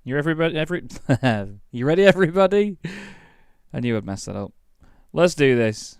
You ready, everybody? I knew I'd mess that up. Let's do this.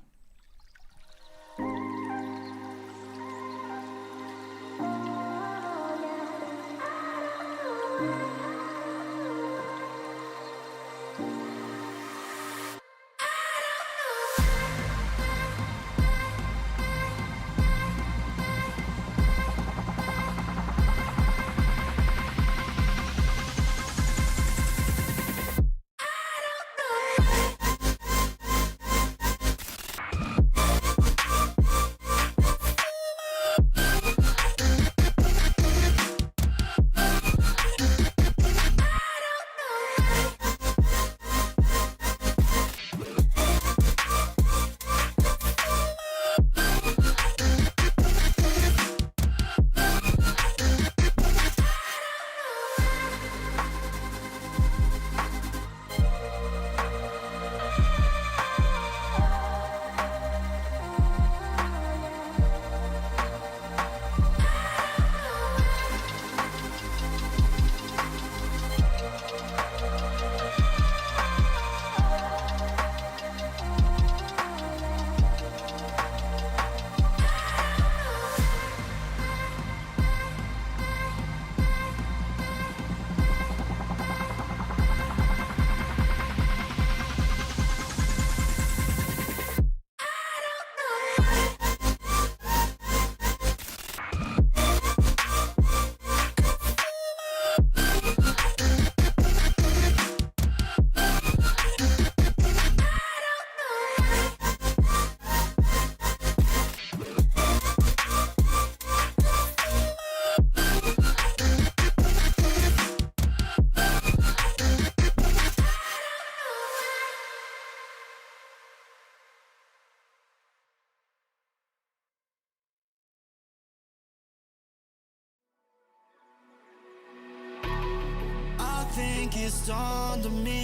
It's dawned on me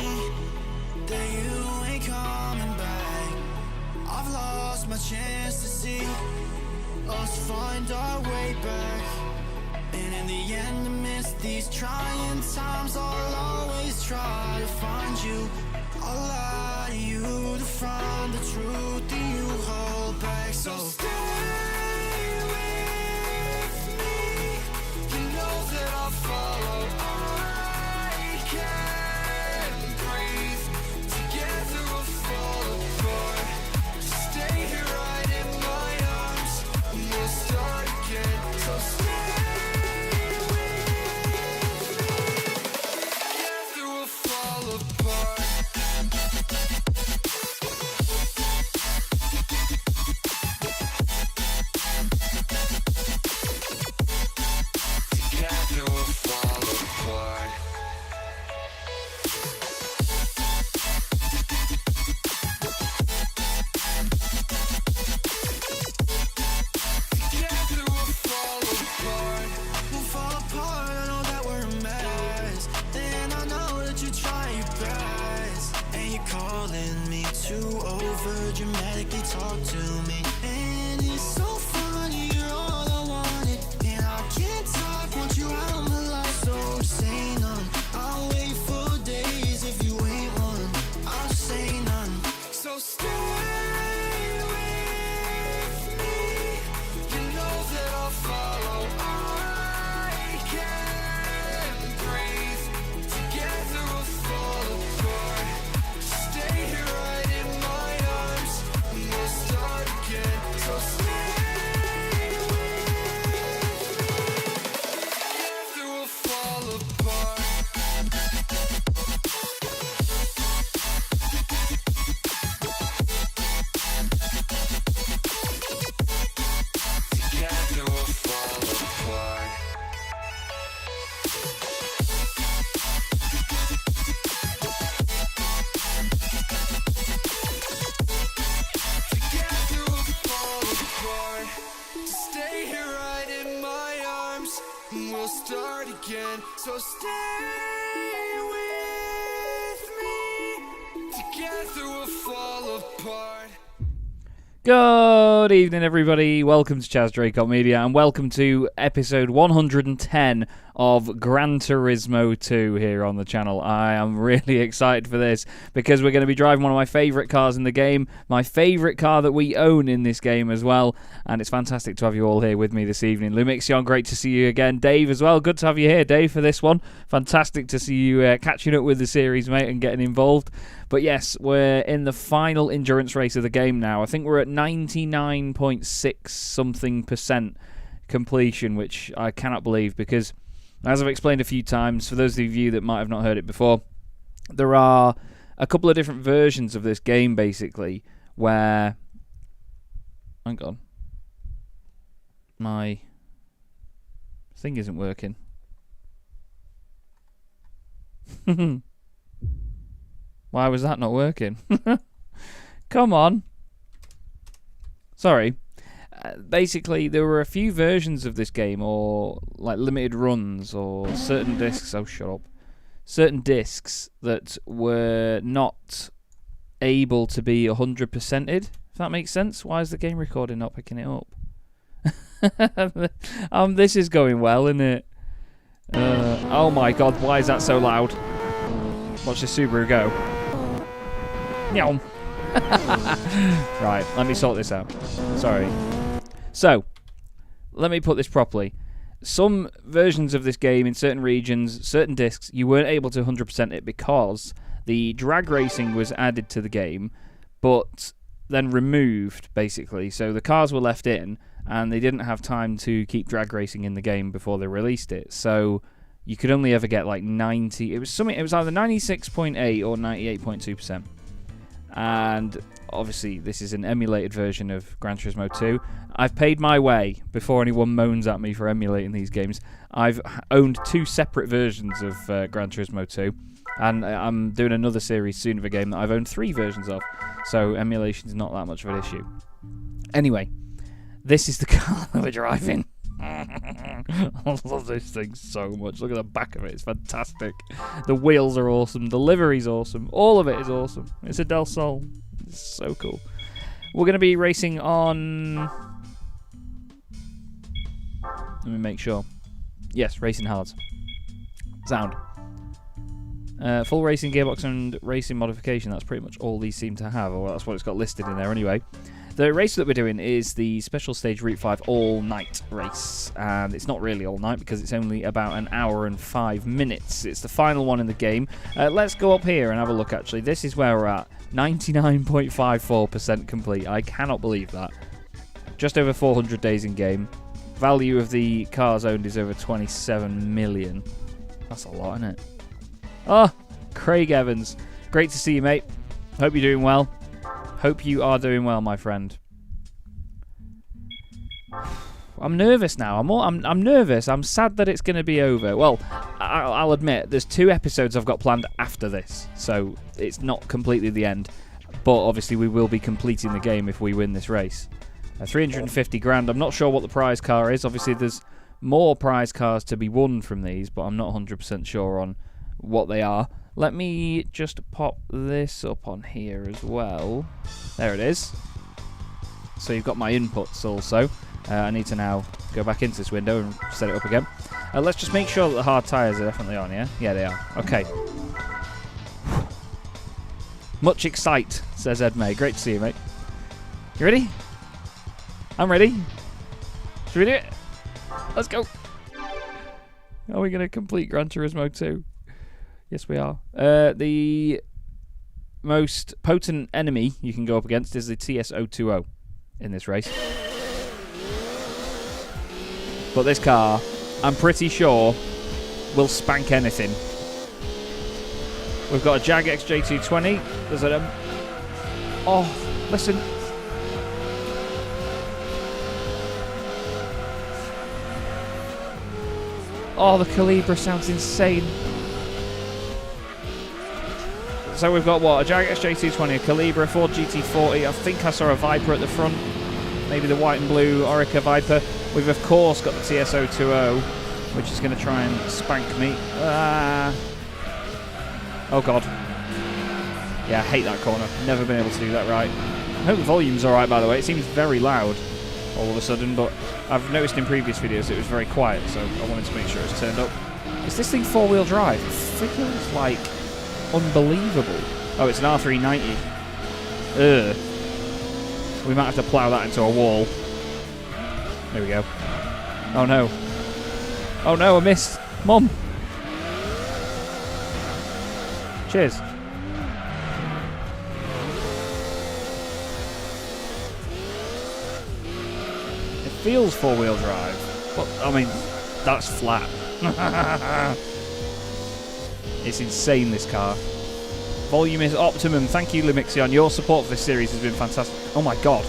that you ain't coming back. I've lost my chance to see us find our way back. And in the end, amidst these trying times, I'll always try to find you. I'll lie to you to find the truth that you hold back. So stay with me. You know that I'll follow. Dramatically talk to me, and it's so funny. You're all I wanted, and I can't talk. Want you out of my life, so say none. I'll wait for days if you ain't one. I'll say none. So stay with me. You know that I'll follow. I can't breathe. Together we'll fall apart. Stay here right in my start again, so stay with me. Together we'll fall apart. Together we'll fall apart. Stay here right in my arms, and we'll start again. So stay with me. Together we'll fall apart. Good evening, everybody. Welcome to Chaz Draycott Media, and welcome to episode 110 of Gran Turismo 2 here on the channel. I am really excited for this because we're going to be driving one of my favourite cars in the game, my favourite car that we own in this game as well, and it's fantastic to have you all here with me this evening. Lumixion, great to see you again. Dave as well, good to have you here, Dave, for this one. Fantastic to see you catching up with the series, mate, and getting involved. But yes, we're in the final endurance race of the game now. I think we're at 99.6 something % completion, which I cannot believe because, as I've explained a few times, for those of you that might have not heard it before, there are a couple of different versions of this game, basically, where... Hang on. My thing isn't working. Why was that not working? Come on. Sorry. Basically, there were a few versions of this game, or like limited runs, or certain discs. Oh, shut up. Certain discs that were not able to be 100%ed. If that makes sense. Why is the game recording not picking it up? This is going well, isn't it? Oh my god, why is that so loud? Watch this Subaru go. Meow. Right, let me sort this out. Sorry. So, let me put this properly. Some versions of this game in certain regions, certain discs, you weren't able to 100% it because the drag racing was added to the game, but then removed, basically. So the cars were left in, and they didn't have time to keep drag racing in the game before they released it. So you could only ever get like 90. It was either 96.8 or 98.2%. And obviously this is an emulated version of Gran Turismo 2. I've paid my way before anyone moans at me for emulating these games. I've owned 2 separate versions of Gran Turismo 2, and I'm doing another series soon of a game that I've owned 3 versions of, so emulation is not that much of an issue. Anyway, this is the car that we're driving. I love this thing so much. Look at the back of it, it's fantastic. The wheels are awesome, the livery's awesome, all of it is awesome. It's a Del Sol. It's so cool. We're going to be racing on... Let me make sure. Yes, racing hards. Sound. Full racing gearbox and racing modification, that's pretty much all these seem to have, or that's what it's got listed in there anyway. The race that we're doing is the Special Stage Route 5 all-night race, and it's not really all-night because it's only about an hour and 5 minutes. It's the final one in the game. Let's go up here and have a look, actually. This is where we're at. 99.54% complete. I cannot believe that. Just over 400 days in game. Value of the cars owned is over 27 million. That's a lot, isn't it? Oh, Craig Evans. Great to see you, mate. Hope you're doing well. Hope you are doing well, my friend. I'm nervous now. I'm nervous. I'm sad that it's going to be over. Well, I'll admit, there's 2 episodes I've got planned after this, so it's not completely the end. But obviously, we will be completing the game if we win this race. 350 grand. I'm not sure what the prize car is. Obviously, there's more prize cars to be won from these, but I'm not 100% sure on what they are. Let me just pop this up on here as well. There it is. So you've got my inputs also. I need to now go back into this window and set it up again. Let's just make sure that the hard tyres are definitely on, yeah? Yeah, they are. Okay. Much excite, says Ed May. Great to see you, mate. You ready? I'm ready. Should we do it? Let's go. Are we going to complete Gran Turismo 2? Yes, we are. The most potent enemy you can go up against is the TS020 in this race. But this car, I'm pretty sure, will spank anything. We've got a Jag XJ220. There's a... oh, listen. Oh, the Calibra sounds insane. So we've got what? A Jag XJ220, a Calibra, a Ford GT40. I think I saw a Viper at the front. Maybe the white and blue Orica Viper. We've of course got the TS020, which is going to try and spank me. Oh god. Yeah, I hate that corner. Never been able to do that right. I hope the volume's alright, by the way. It seems very loud all of a sudden, but I've noticed in previous videos it was very quiet, so I wanted to make sure it's turned up. Is this thing four-wheel drive? It feels like unbelievable. Oh, it's an R390. Ugh. We might have to plough that into a wall. There we go. Oh no. Oh no, I missed. Mum. Cheers. It feels four-wheel drive, but I mean, that's flat. It's insane, this car. Volume is optimum. Thank you, Limixion. Your support for this series has been fantastic. Oh my god.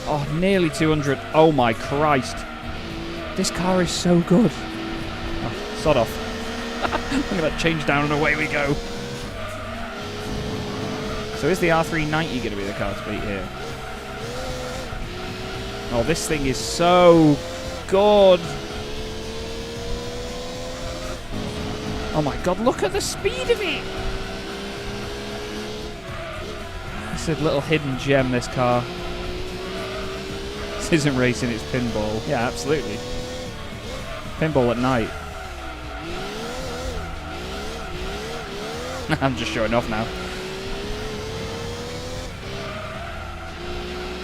Oh, nearly 200. Oh my Christ. This car is so good. Oh, sod off. Look at that change down and away we go. So is the R390 going to be the car to beat here? Oh, this thing is so good. Oh my god, look at the speed of it. It's a little hidden gem, this car. This isn't racing, it's pinball. Yeah, absolutely. Pinball at night. I'm just showing off now.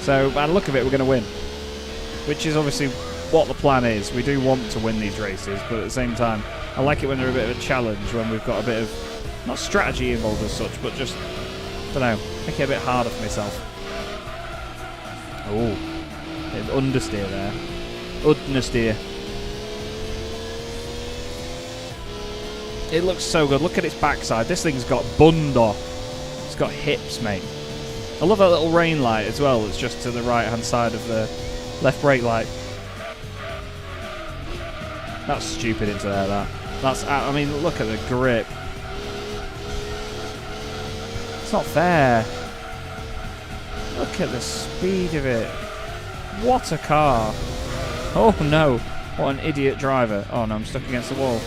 So, by the look of it, we're going to win. Which is obviously what the plan is. We do want to win these races, but at the same time, I like it when they're a bit of a challenge, when we've got a bit of, not strategy involved as such, but just, I don't know, make it a bit harder for myself. Oh, bit of understeer there. Understeer. It looks so good. Look at its backside. This thing's got bunda. It's got hips, mate. I love that little rain light as well. It's just to the right-hand side of the left brake light. That's stupid into there, that. That's, I mean, look at the grip. It's not fair. Look at the speed of it. What a car. Oh no. What an idiot driver. Oh no, I'm stuck against the wall.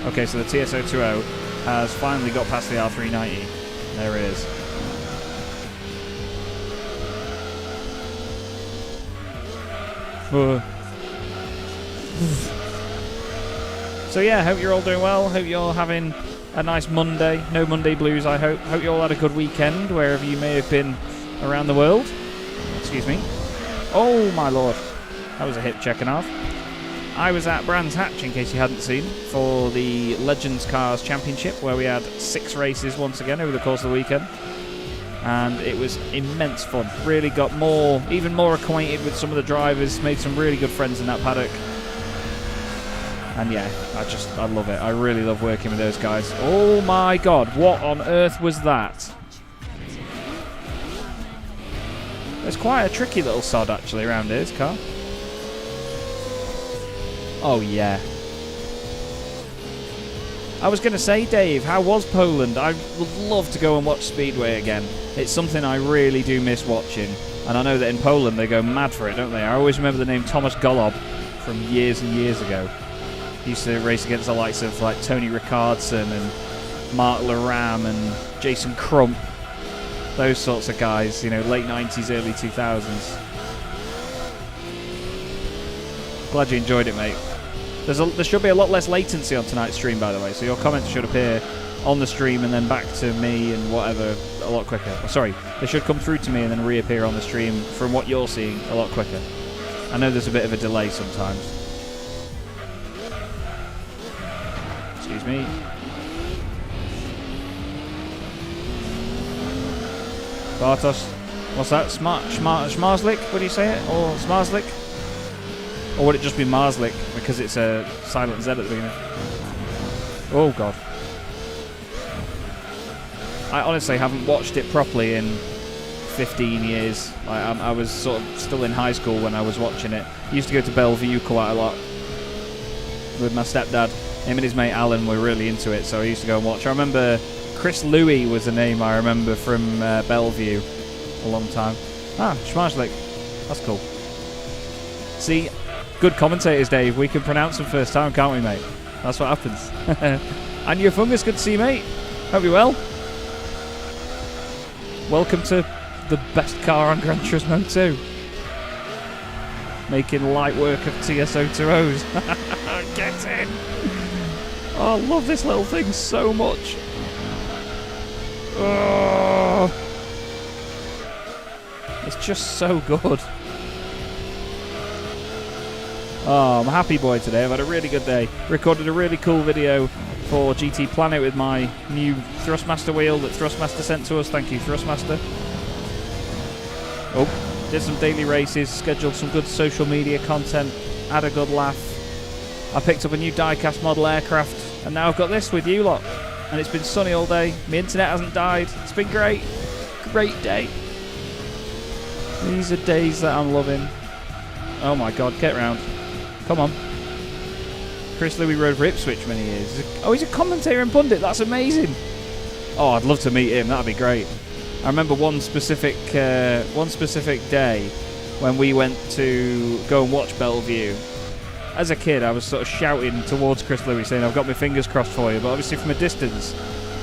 Okay, so the TS020 has finally got past the R390. There it is. So yeah, hope you're all doing well. Hope you're all having a nice Monday. No Monday blues, I hope. Hope you all had a good weekend, wherever you may have been around the world. Excuse me. Oh my lord. That was a hip checking off. I was at Brands Hatch, in case you hadn't seen, for the Legends Cars Championship, where we had 6 races once again over the course of the weekend. And it was immense fun. Really got even more acquainted with some of the drivers, made some really good friends in that paddock. And yeah, I love it. I really love working with those guys. Oh my god, what on earth was that? There's quite a tricky little sod actually around here, this car. Oh yeah. I was going to say, Dave, how was Poland? I would love to go and watch Speedway again. It's something I really do miss watching. And I know that in Poland they go mad for it, don't they? I always remember the name Thomas Golob from years and years ago. He used to race against the likes of like Tony Ricardson and Mark Laram and Jason Crump. Those sorts of guys, you know, late 90s, early 2000s. Glad you enjoyed it, mate. There should be a lot less latency on tonight's stream, by the way, so your comments should appear on the stream and then back to me and whatever a lot quicker. Oh, sorry, they should come through to me and then reappear on the stream from what you're seeing a lot quicker. I know there's a bit of a delay sometimes. Excuse me. Bartos. What's that? Schmarzlik? What do you say it? Or Smarzlik? Or would it just be Marslik because it's a silent Z at the beginning? Oh god. I honestly haven't watched it properly in 15 years. I was sort of still in high school when I was watching it. I used to go to Bellevue quite a lot with my stepdad. Him and his mate Alan were really into it, so I used to go and watch. I remember Chris Louis was a name I remember from Bellevue a long time. Ah, Schmarzlik. That's cool. See, good commentators, Dave. We can pronounce them first time, can't we, mate? That's what happens. And your fungus, good to see you, mate. Hope you're well. Welcome to the best car on Gran Turismo 2. Making light work of TSO Turos. Get in! Oh, I love this little thing so much. Oh, it's just so good. Oh, I'm a happy boy today. I've had a really good day. Recorded a really cool video for GT Planet with my new Thrustmaster wheel that Thrustmaster sent to us. Thank you, Thrustmaster. Oh, did some daily races, scheduled some good social media content, had a good laugh. I picked up a new diecast model aircraft, and now I've got this with you lot. And it's been sunny all day. My internet hasn't died. It's been great. Great day. These are days that I'm loving. Oh my god, get round. Come on. Chris Louis rode for Ipswich many years. Oh, he's a commentator and pundit. That's amazing. Oh, I'd love to meet him. That'd be great. I remember one specific day when we went to go and watch Bellevue. As a kid, I was sort of shouting towards Chris Louis saying, I've got my fingers crossed for you. But obviously from a distance,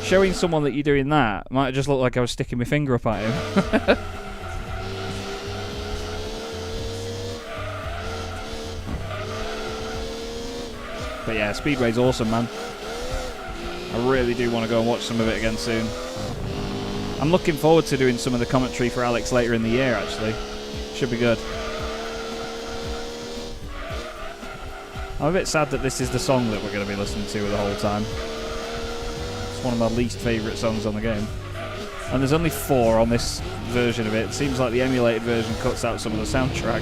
showing someone that you're doing that might just look like I was sticking my finger up at him. But yeah, Speedway's awesome, man. I really do want to go and watch some of it again soon. I'm looking forward to doing some of the commentary for Alex later in the year, actually. Should be good. I'm a bit sad that this is the song that we're going to be listening to the whole time. It's one of my least favourite songs on the game. And there's only 4 on this version of it. It seems like the emulated version cuts out some of the soundtrack.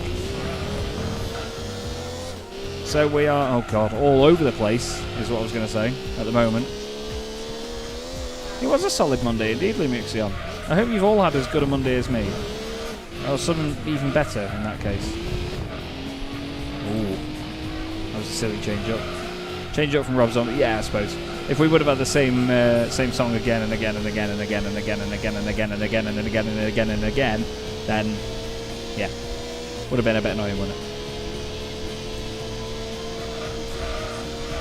So we are, oh god, all over the place, is what I was going to say, at the moment. It was a solid Monday indeed, Limuxion. I hope you've all had as good a Monday as me. Or some even better, in that case. Ooh. That was a silly change-up. Change-up from Rob Zombie, yeah, I suppose. If we would have had the same song again and again and again and again and again and again and again and again and again and again and again, then, yeah. Would have been a bit annoying, wouldn't it?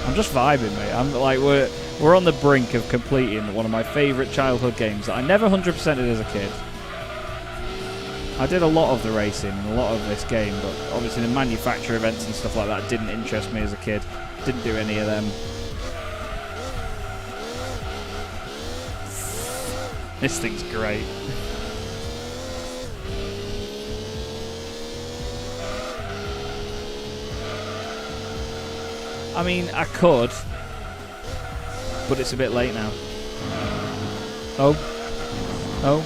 I'm just vibing, mate. I'm like, we're on the brink of completing one of my favourite childhood games that I never 100%ed as a kid. I did a lot of the racing and a lot of this game, but obviously the manufacturer events and stuff like that didn't interest me as a kid. Didn't do any of them. This thing's great. I mean, I could, but it's a bit late now. Oh. Oh.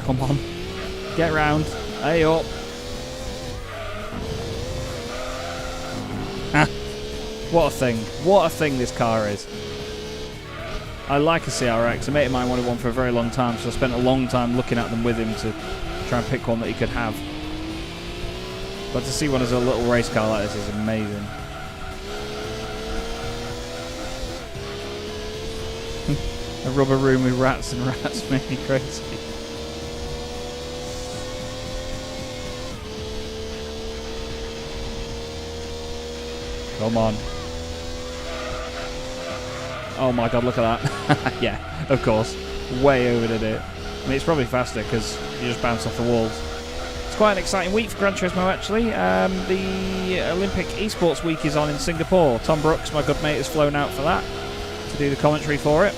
Come on. Get round. Hey up. What a thing. What a thing this car is. I like a CRX. A mate of mine wanted one for a very long time, so I spent a long time looking at them with him to try and pick one that he could have. But to see one as a little race car like this is amazing. A rubber room with rats and rats make me crazy. Come on. Oh my god, look at that. Yeah, of course. Way overdid it. I mean, it's probably faster because you just bounce off the walls. It's quite an exciting week for Gran Turismo, actually. The Olympic Esports Week is on in Singapore. Tom Brooks, my good mate, has flown out for that to do the commentary for it,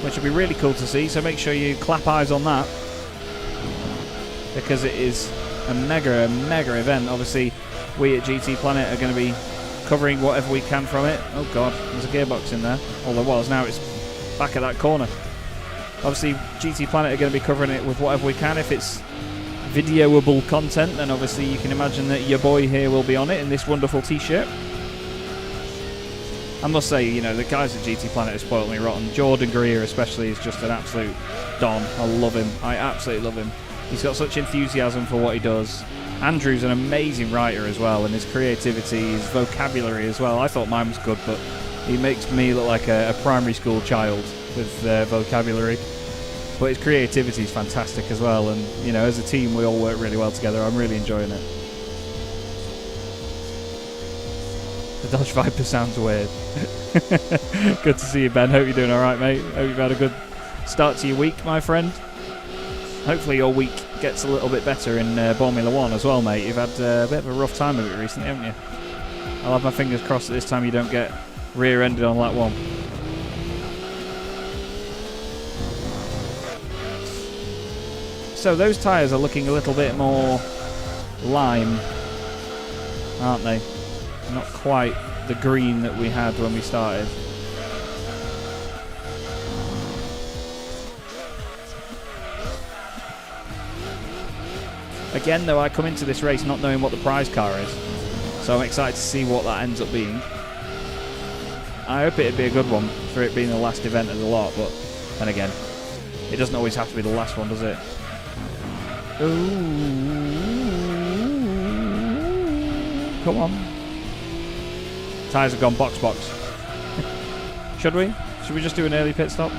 which will be really cool to see, so make sure you clap eyes on that, because it is a mega event. Obviously, we at GT Planet are going to be covering whatever we can from it. Oh god, there's a gearbox in there. All there was, now it's back at that corner. Obviously, GT Planet are going to be covering it with whatever we can. If it's videoable content, then obviously you can imagine that your boy here will be on it in this wonderful t-shirt. I must say, you know, the guys at GT Planet have spoiled me rotten. Jordan Greer especially is just an absolute don. I love him. I absolutely love him. He's got such enthusiasm for what he does. Andrew's an amazing writer as well, and his creativity, his vocabulary as well. I thought mine was good, but he makes me look like a primary school child with vocabulary. But his creativity is fantastic as well, and you know, as a team we all work really well together. I'm really enjoying it. The Dodge Viper sounds weird. Good to see you, Ben. Hope you're doing alright, mate. Hope you've had a good start to your week, my friend. Hopefully your week gets a little bit better in Formula 1 as well, mate. You've had a bit of a rough time of it recently, haven't you? I'll have my fingers crossed that this time you don't get rear-ended on lap 1. So those tyres are looking a little bit more lime, aren't they? Not quite the green that we had when we started. Again, though, I come into this race not knowing what the prize car is, so I'm excited to see what that ends up being. I hope it'd be a good one for it being the last event of the lot, but then again, it doesn't always have to be the last one, does it? Ooh. Come on. Tyres have gone box. Should we? Should we just do an early pit stop?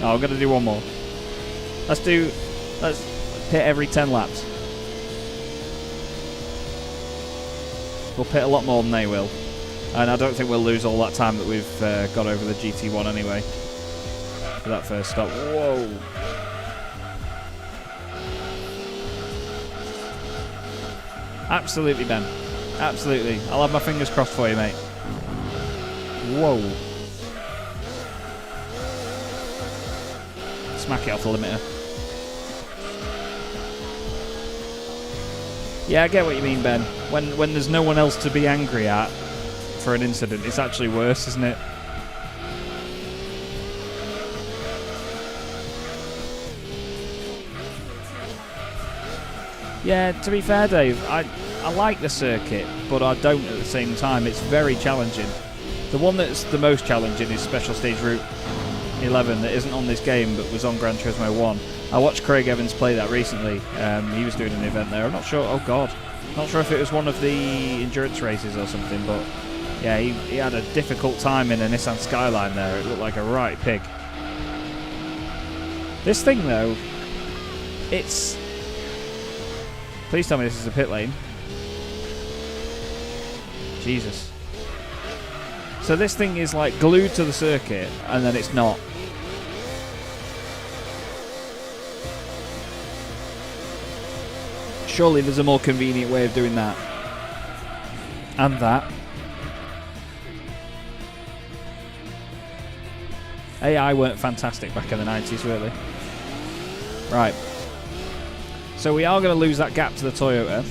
No, I'm going to do one more. Let's pit every 10 laps. We'll pit a lot more than they will. And I don't think we'll lose all that time that we've got over the GT1 anyway. For that first stop. Whoa. Absolutely, Ben. Absolutely. I'll have my fingers crossed for you, mate. Whoa. Smack it off the limiter. Yeah, I get what you mean, Ben. When there's no one else to be angry at for an incident, it's actually worse, isn't it? Yeah, to be fair, Dave, I like the circuit, but I don't at the same time. It's very challenging. The one that's the most challenging is Special Stage Route 11 that isn't on this game but was on Gran Turismo 1. I watched Craig Evans play that recently. He was doing an event there. I'm not sure. Oh, God. Not sure if it was one of the endurance races or something, but yeah, he had a difficult time in a Nissan Skyline there. It looked like a right pig. This thing, though, it's... Please tell me this is a pit lane. Jesus. So this thing is like glued to the circuit, and then it's not. Surely there's a more convenient way of doing that. And that. AI weren't fantastic back in the 90s, were they? Right. So we are going to lose that gap to the Toyota.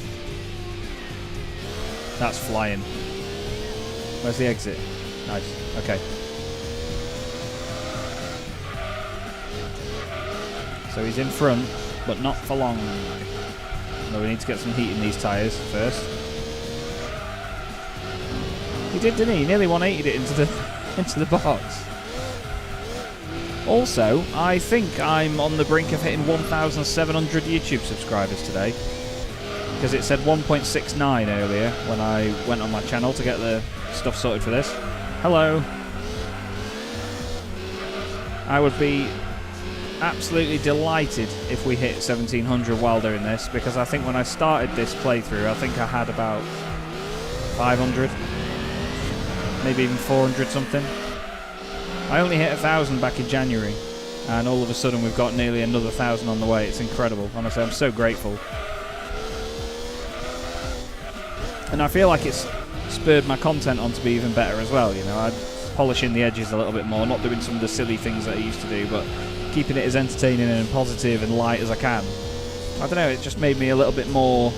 That's flying. Where's the exit? Nice. Okay. So he's in front, but not for long. No, we need to get some heat in these tyres first. He did, didn't he? He nearly 180'd it into the box. Also, I think I'm on the brink of hitting 1,700 YouTube subscribers today. Because it said 1.69 earlier when I went on my channel to get the stuff sorted for this. Hello. I would be absolutely delighted if we hit 1,700 while doing this, because I think when I started this playthrough, I think I had about 500, maybe even 400 something. I only hit 1,000 back in January, and all of a sudden we've got nearly another 1,000 on the way. It's incredible. Honestly, I'm so grateful. And I feel like it's spurred my content on to be even better as well. You know, I'm polishing the edges a little bit more, not doing some of the silly things that I used to do, but keeping it as entertaining and positive and light as I can. I don't know, it just made me a little bit more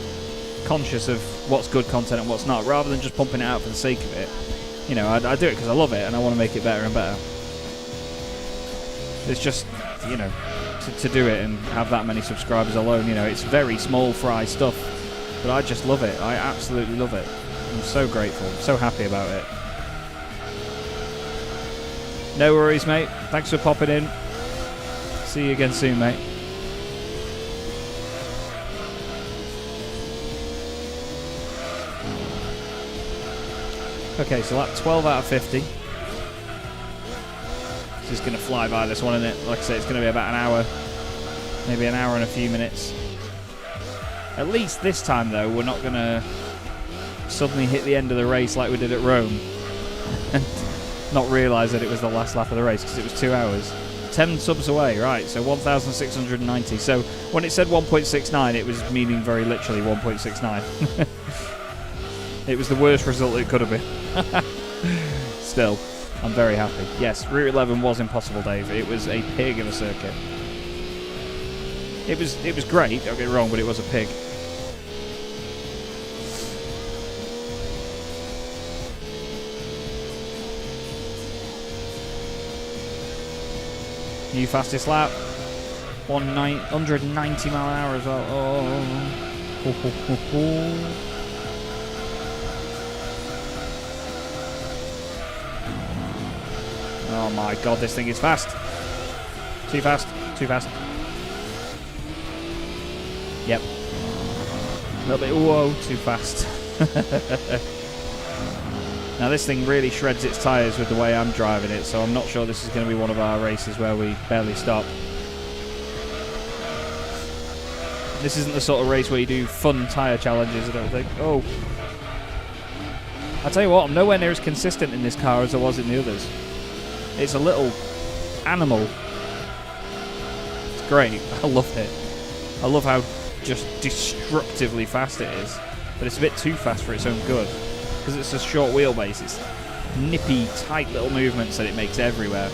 conscious of what's good content and what's not, rather than just pumping it out for the sake of it. You know, I do it because I love it and I want to make it better and better. It's just, you know, to do it and have that many subscribers alone, you know, it's very small fry stuff, but I just love it. I absolutely love it. I'm so grateful, so happy about it. No worries, mate. Thanks for popping in. See you again soon, mate. Okay, so lap 12 out of 50. This is going to fly by, this one, isn't it? Like I say, it's going to be about an hour. Maybe an hour and a few minutes. At least this time, though, we're not going to suddenly hit the end of the race like we did at Rome and not realise that it was the last lap of the race because it was 2 hours. 10 subs away, right, so 1,690. So when it said 1.69, it was meaning very literally 1.69. It was the worst result it could have been. Still, I'm very happy. Yes, Route 11 was impossible, Dave. It was a pig of a circuit. It was great, don't get me wrong, but it was a pig. New fastest lap. 190 mile an hour as well. Oh my god, this thing is fast. Too fast, too fast. Yep. A little bit, whoa, too fast. Now this thing really shreds its tyres with the way I'm driving it, so I'm not sure this is going to be one of our races where we barely stop. This isn't the sort of race where you do fun tyre challenges, I don't think. Oh. I'll tell you what, I'm nowhere near as consistent in this car as I was in the others. It's a little animal. It's great. I love it. I love how just destructively fast it is. But it's a bit too fast for its own good. Because it's a short wheelbase. It's nippy, tight little movements that it makes everywhere.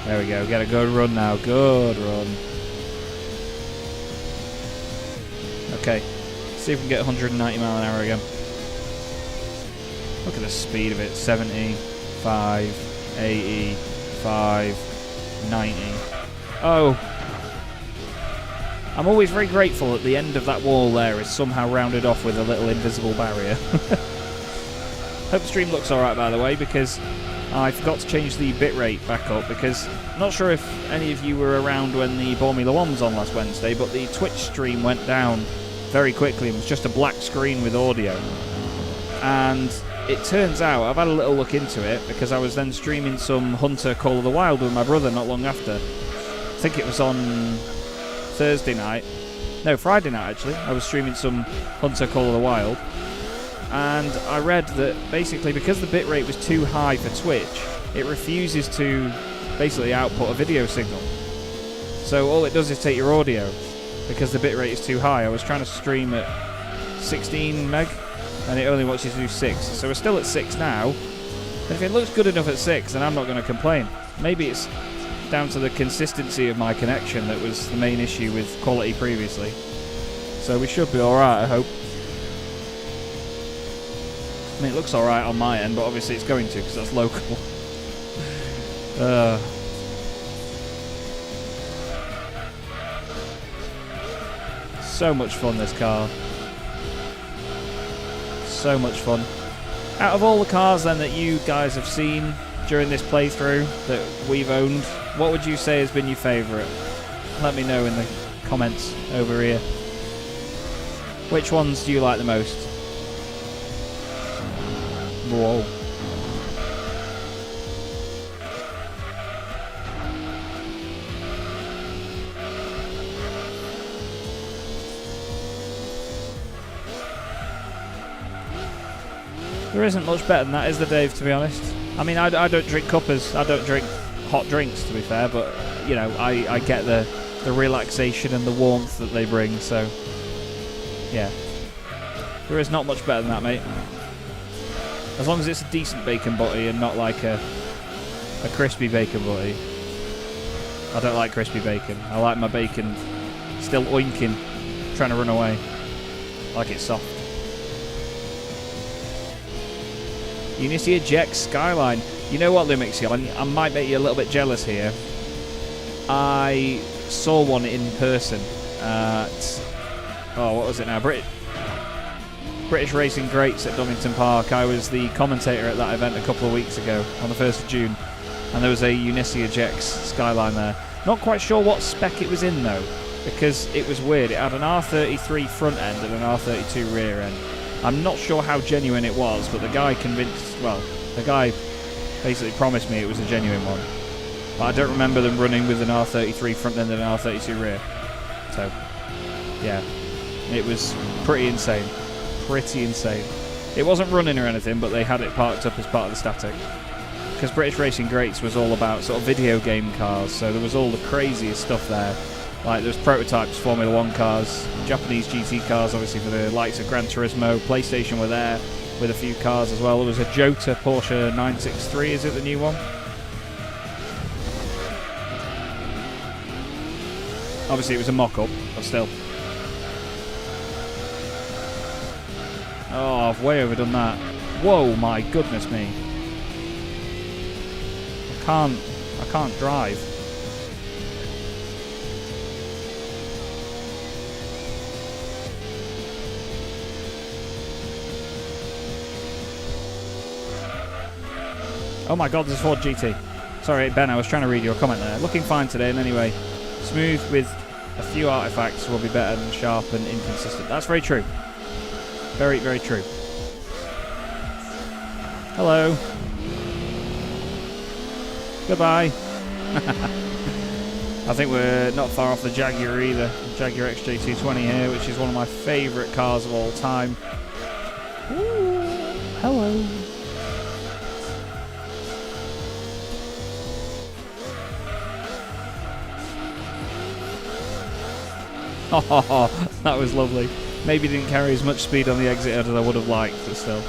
There we go. Get a good run now. Good run. Okay. See if we can get 190 mile an hour again. Look at the speed of it. 70, 5, 80, 5, 90. Oh. I'm always very grateful that the end of that wall there is somehow rounded off with a little invisible barrier. Hope the stream looks alright, by the way, because I forgot to change the bitrate back up, because I'm not sure if any of you were around when the Formula 1 was on last Wednesday, but the Twitch stream went down very quickly and was just a black screen with audio. And it turns out, I've had a little look into it, because I was then streaming some Hunter Call of the Wild with my brother not long after. I think it was on Thursday night. No, Friday night actually. I was streaming some Hunter Call of the Wild. And I read that basically because the bitrate was too high for Twitch, it refuses to basically output a video signal. So all it does is take your audio because the bitrate is too high. I was trying to stream at 16 meg and it only wants you to do 6. So we're still at 6 now. And if it looks good enough at 6, then I'm not going to complain. Maybe it's down to the consistency of my connection that was the main issue with quality previously. So we should be alright, I hope. I mean, it looks alright on my end, but obviously it's going to because that's local. So much fun, this car. So much fun. Out of all the cars then that you guys have seen during this playthrough that we've owned, what would you say has been your favourite? Let me know in the comments over here. Which ones do you like the most? Whoa. There isn't much better than that, is there, Dave, to be honest? I mean, I don't drink cuppers. I don't drink hot drinks, to be fair, but, you know, I get the relaxation and the warmth that they bring, so, yeah. There is not much better than that, mate. As long as it's a decent bacon butty and not like a crispy bacon butty. I don't like crispy bacon. I like my bacon still oinking, trying to run away. I like it soft. Unicia Jex Skyline. You know what, Lumix? I might make you a little bit jealous here. I saw one in person at... Oh, what was it now? British Racing Greats at Donington Park. I was the commentator at that event a couple of weeks ago, on the 1st of June. And there was a Unicia Jex Skyline there. Not quite sure what spec it was in, though, because it was weird. It had an R33 front end and an R32 rear end. I'm not sure how genuine it was, but the guy basically promised me it was a genuine one. But I don't remember them running with an R33 front end and an R32 rear. So, yeah. It was pretty insane. Pretty insane. It wasn't running or anything, but they had it parked up as part of the static. Because British Racing Greats was all about sort of video game cars, so there was all the craziest stuff there. Like, there was prototypes, Formula 1 cars, Japanese GT cars, obviously for the likes of Gran Turismo. PlayStation were there with a few cars as well. There was a Jota Porsche 963, is it the new one? Obviously it was a mock-up, but still. Oh, I've way overdone that. Whoa, my goodness me. I can't drive. Oh my god, this is Ford GT. Sorry, Ben, I was trying to read your comment there. Looking fine today, and anyway, smooth with a few artifacts will be better than sharp and inconsistent. That's very true. Very, very true. Hello. Goodbye. I think we're not far off the Jaguar either. Jaguar XJ220 here, which is one of my favourite cars of all time. Ooh, hello. Oh, that was lovely. Maybe didn't carry as much speed on the exit as I would have liked, but still.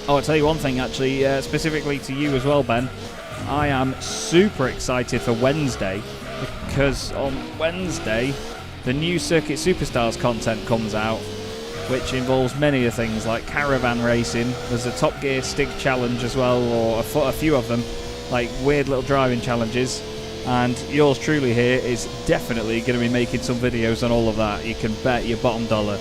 Oh, I'll tell you one thing, actually, specifically to you as well, Ben. I am super excited for Wednesday, because on Wednesday, the new Circuit Superstars content comes out, which involves many things like caravan racing. There's a Top Gear Stig challenge as well, or a few of them, like weird little driving challenges. And yours truly here is definitely going to be making some videos on all of that. You can bet your bottom dollar.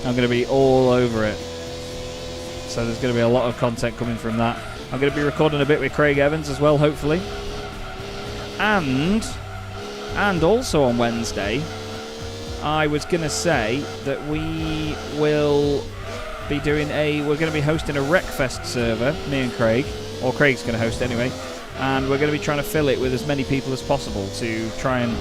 I'm going to be all over it. So there's going to be a lot of content coming from that. I'm going to be recording a bit with Craig Evans as well, hopefully. And also on Wednesday, I was going to say that we will be doing we're going to be hosting a Wreckfest server, me and Craig, or Craig's going to host anyway. And we're going to be trying to fill it with as many people as possible to try and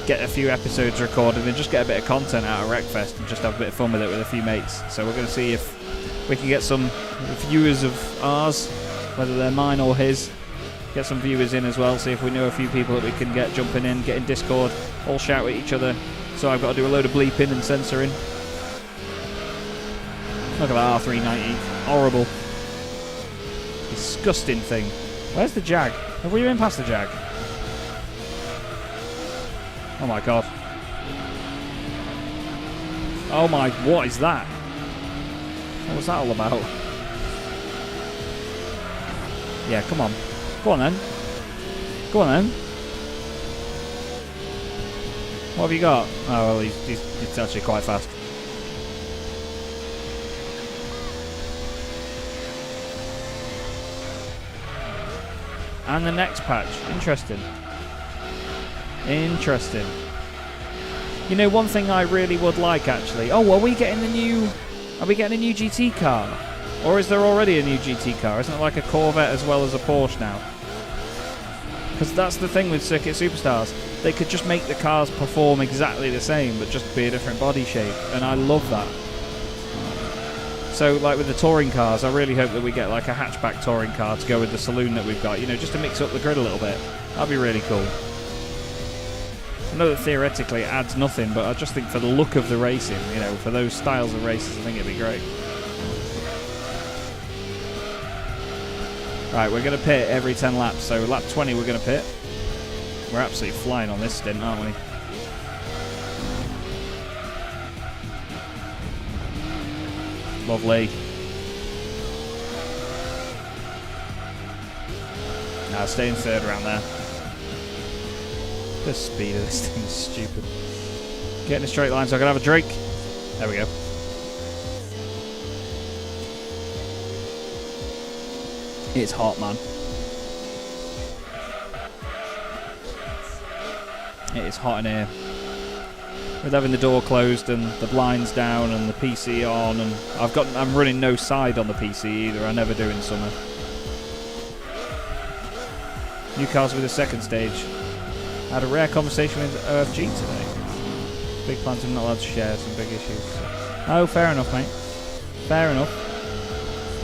get a few episodes recorded and just get a bit of content out of Wreckfest and just have a bit of fun with it with a few mates. So we're going to see if we can get some viewers of ours, whether they're mine or his, get some viewers in as well, see if we know a few people that we can get jumping in, get in Discord, all shout at each other. So I've got to do a load of bleeping and censoring. Look at that R390. Horrible. Disgusting thing. Where's the Jag? Have we been past the Jag? Oh my god. Oh my, what is that? What was that all about? Yeah, come on. Go on then. Go on then. What have you got? Oh, well, he's actually quite fast. And the next patch. Interesting. Interesting. You know, one thing I really would like, actually. Oh, are we getting a new GT car? Or is there already a new GT car? Isn't it like a Corvette as well as a Porsche now? Because that's the thing with Circuit Superstars. They could just make the cars perform exactly the same, but just be a different body shape. And I love that. So, like with the touring cars, I really hope that we get like a hatchback touring car to go with the saloon that we've got, you know, just to mix up the grid a little bit. That'd be really cool. I know that theoretically it adds nothing, but I just think for the look of the racing, you know, for those styles of races, I think it'd be great. Right, we're going to pit every 10 laps, so lap 20 we're going to pit. We're absolutely flying on this stint, aren't we? Lovely. Now stay in third around there. The speed of this thing is stupid. Get in a straight line so I can have a drink. There we go. It's hot, man. It is hot in here. With having the door closed and the blinds down and the PC on, and I'm running no side on the PC either. I never do in summer. New cars with a second stage. I had a rare conversation with OFG today. Big plans, I'm not allowed to share some big issues. So. Oh, fair enough, mate. Fair enough.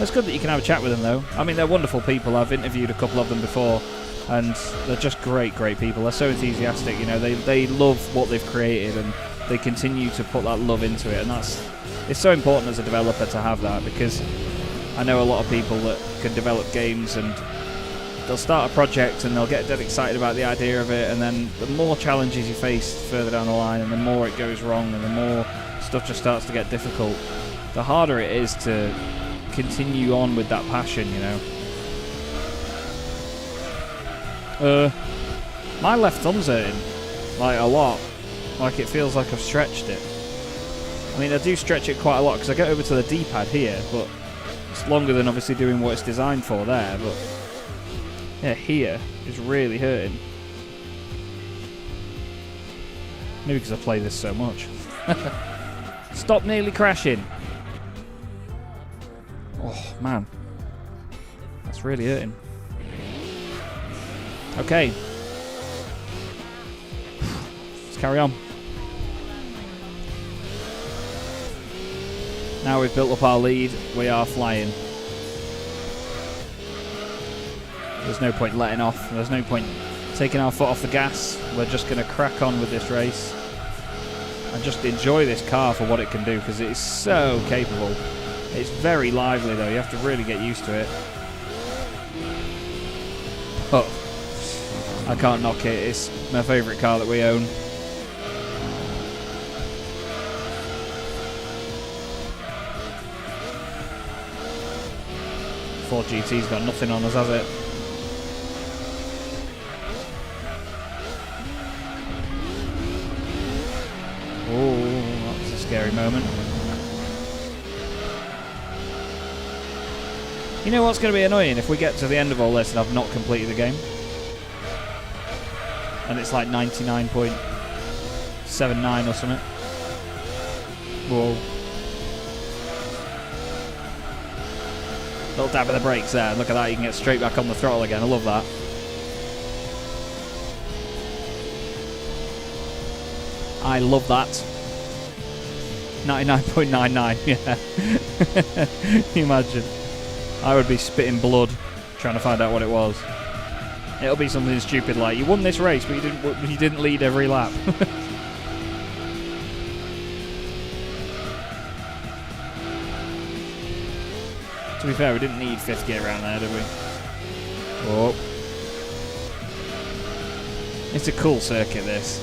It's good that you can have a chat with them, though. I mean, they're wonderful people. I've interviewed a couple of them before, and they're just great people. They're so enthusiastic, you know. They love what they've created, and they continue to put that love into it, and it's so important as a developer to have that, because I know a lot of people that can develop games and they'll start a project and they'll get dead excited about the idea of it, and then the more challenges you face further down the line, and the more it goes wrong, and the more stuff just starts to get difficult, the harder it is to continue on with that passion, you know. My left thumb's hurting, like a lot. Like it feels like I've stretched it. I mean, I do stretch it quite a lot because I get over to the D-pad here, but it's longer than obviously doing what it's designed for there, but yeah, here is really hurting. Maybe because I play this so much. Stop nearly crashing. Oh, man. That's really hurting. Okay. Let's carry on. Now we've built up our lead, we are flying. There's no point letting off. There's no point taking our foot off the gas. We're just going to crack on with this race. And just enjoy this car for what it can do, because it is so capable. It's very lively though, you have to really get used to it. Oh, I can't knock it, it's my favourite car that we own. Ford GT's got nothing on us, has it? Oh, that was a scary moment. You know what's going to be annoying? If we get to the end of all this and I've not completed the game. And it's like 99.79 or something. Whoa. Little dab of the brakes there. Look at that, you can get straight back on the throttle again. I love that. I love that. 99.99, yeah. Can you imagine? I would be spitting blood trying to find out what it was. It'll be something stupid like, you won this race, but you didn't lead every lap. To be fair, we didn't need fifth gear around there, did we? Oh. It's a cool circuit, this.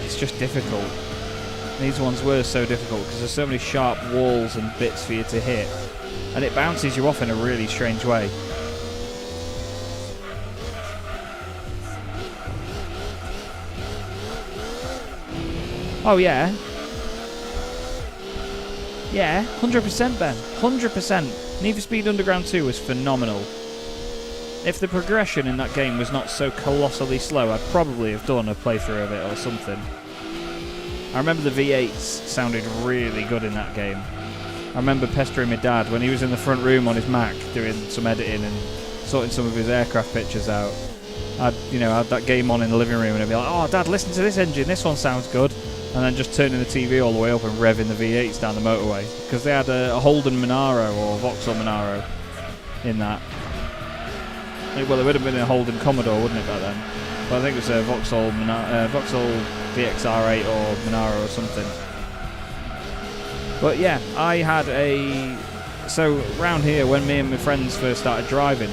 It's just difficult. These ones were so difficult because there's so many sharp walls and bits for you to hit. And it bounces you off in a really strange way. Oh yeah. Yeah, 100% Ben. 100%. Need for Speed Underground 2 was phenomenal. If the progression in that game was not so colossally slow, I'd probably have done a playthrough of it or something. I remember the V8s sounded really good in that game. I remember pestering my dad when he was in the front room on his Mac doing some editing and sorting some of his aircraft pictures out. I'd had that game on in the living room and I'd be like, oh Dad, listen to this engine, this one sounds good. And then just turning the TV all the way up and revving the V8s down the motorway. Because they had a Holden Monaro or Vauxhall Monaro in that. Well, it would have been a Holden Commodore, wouldn't it, back then? But I think it was a Vauxhall VXR8 or Monaro or something. But yeah, I had so round here, when me and my friends first started driving,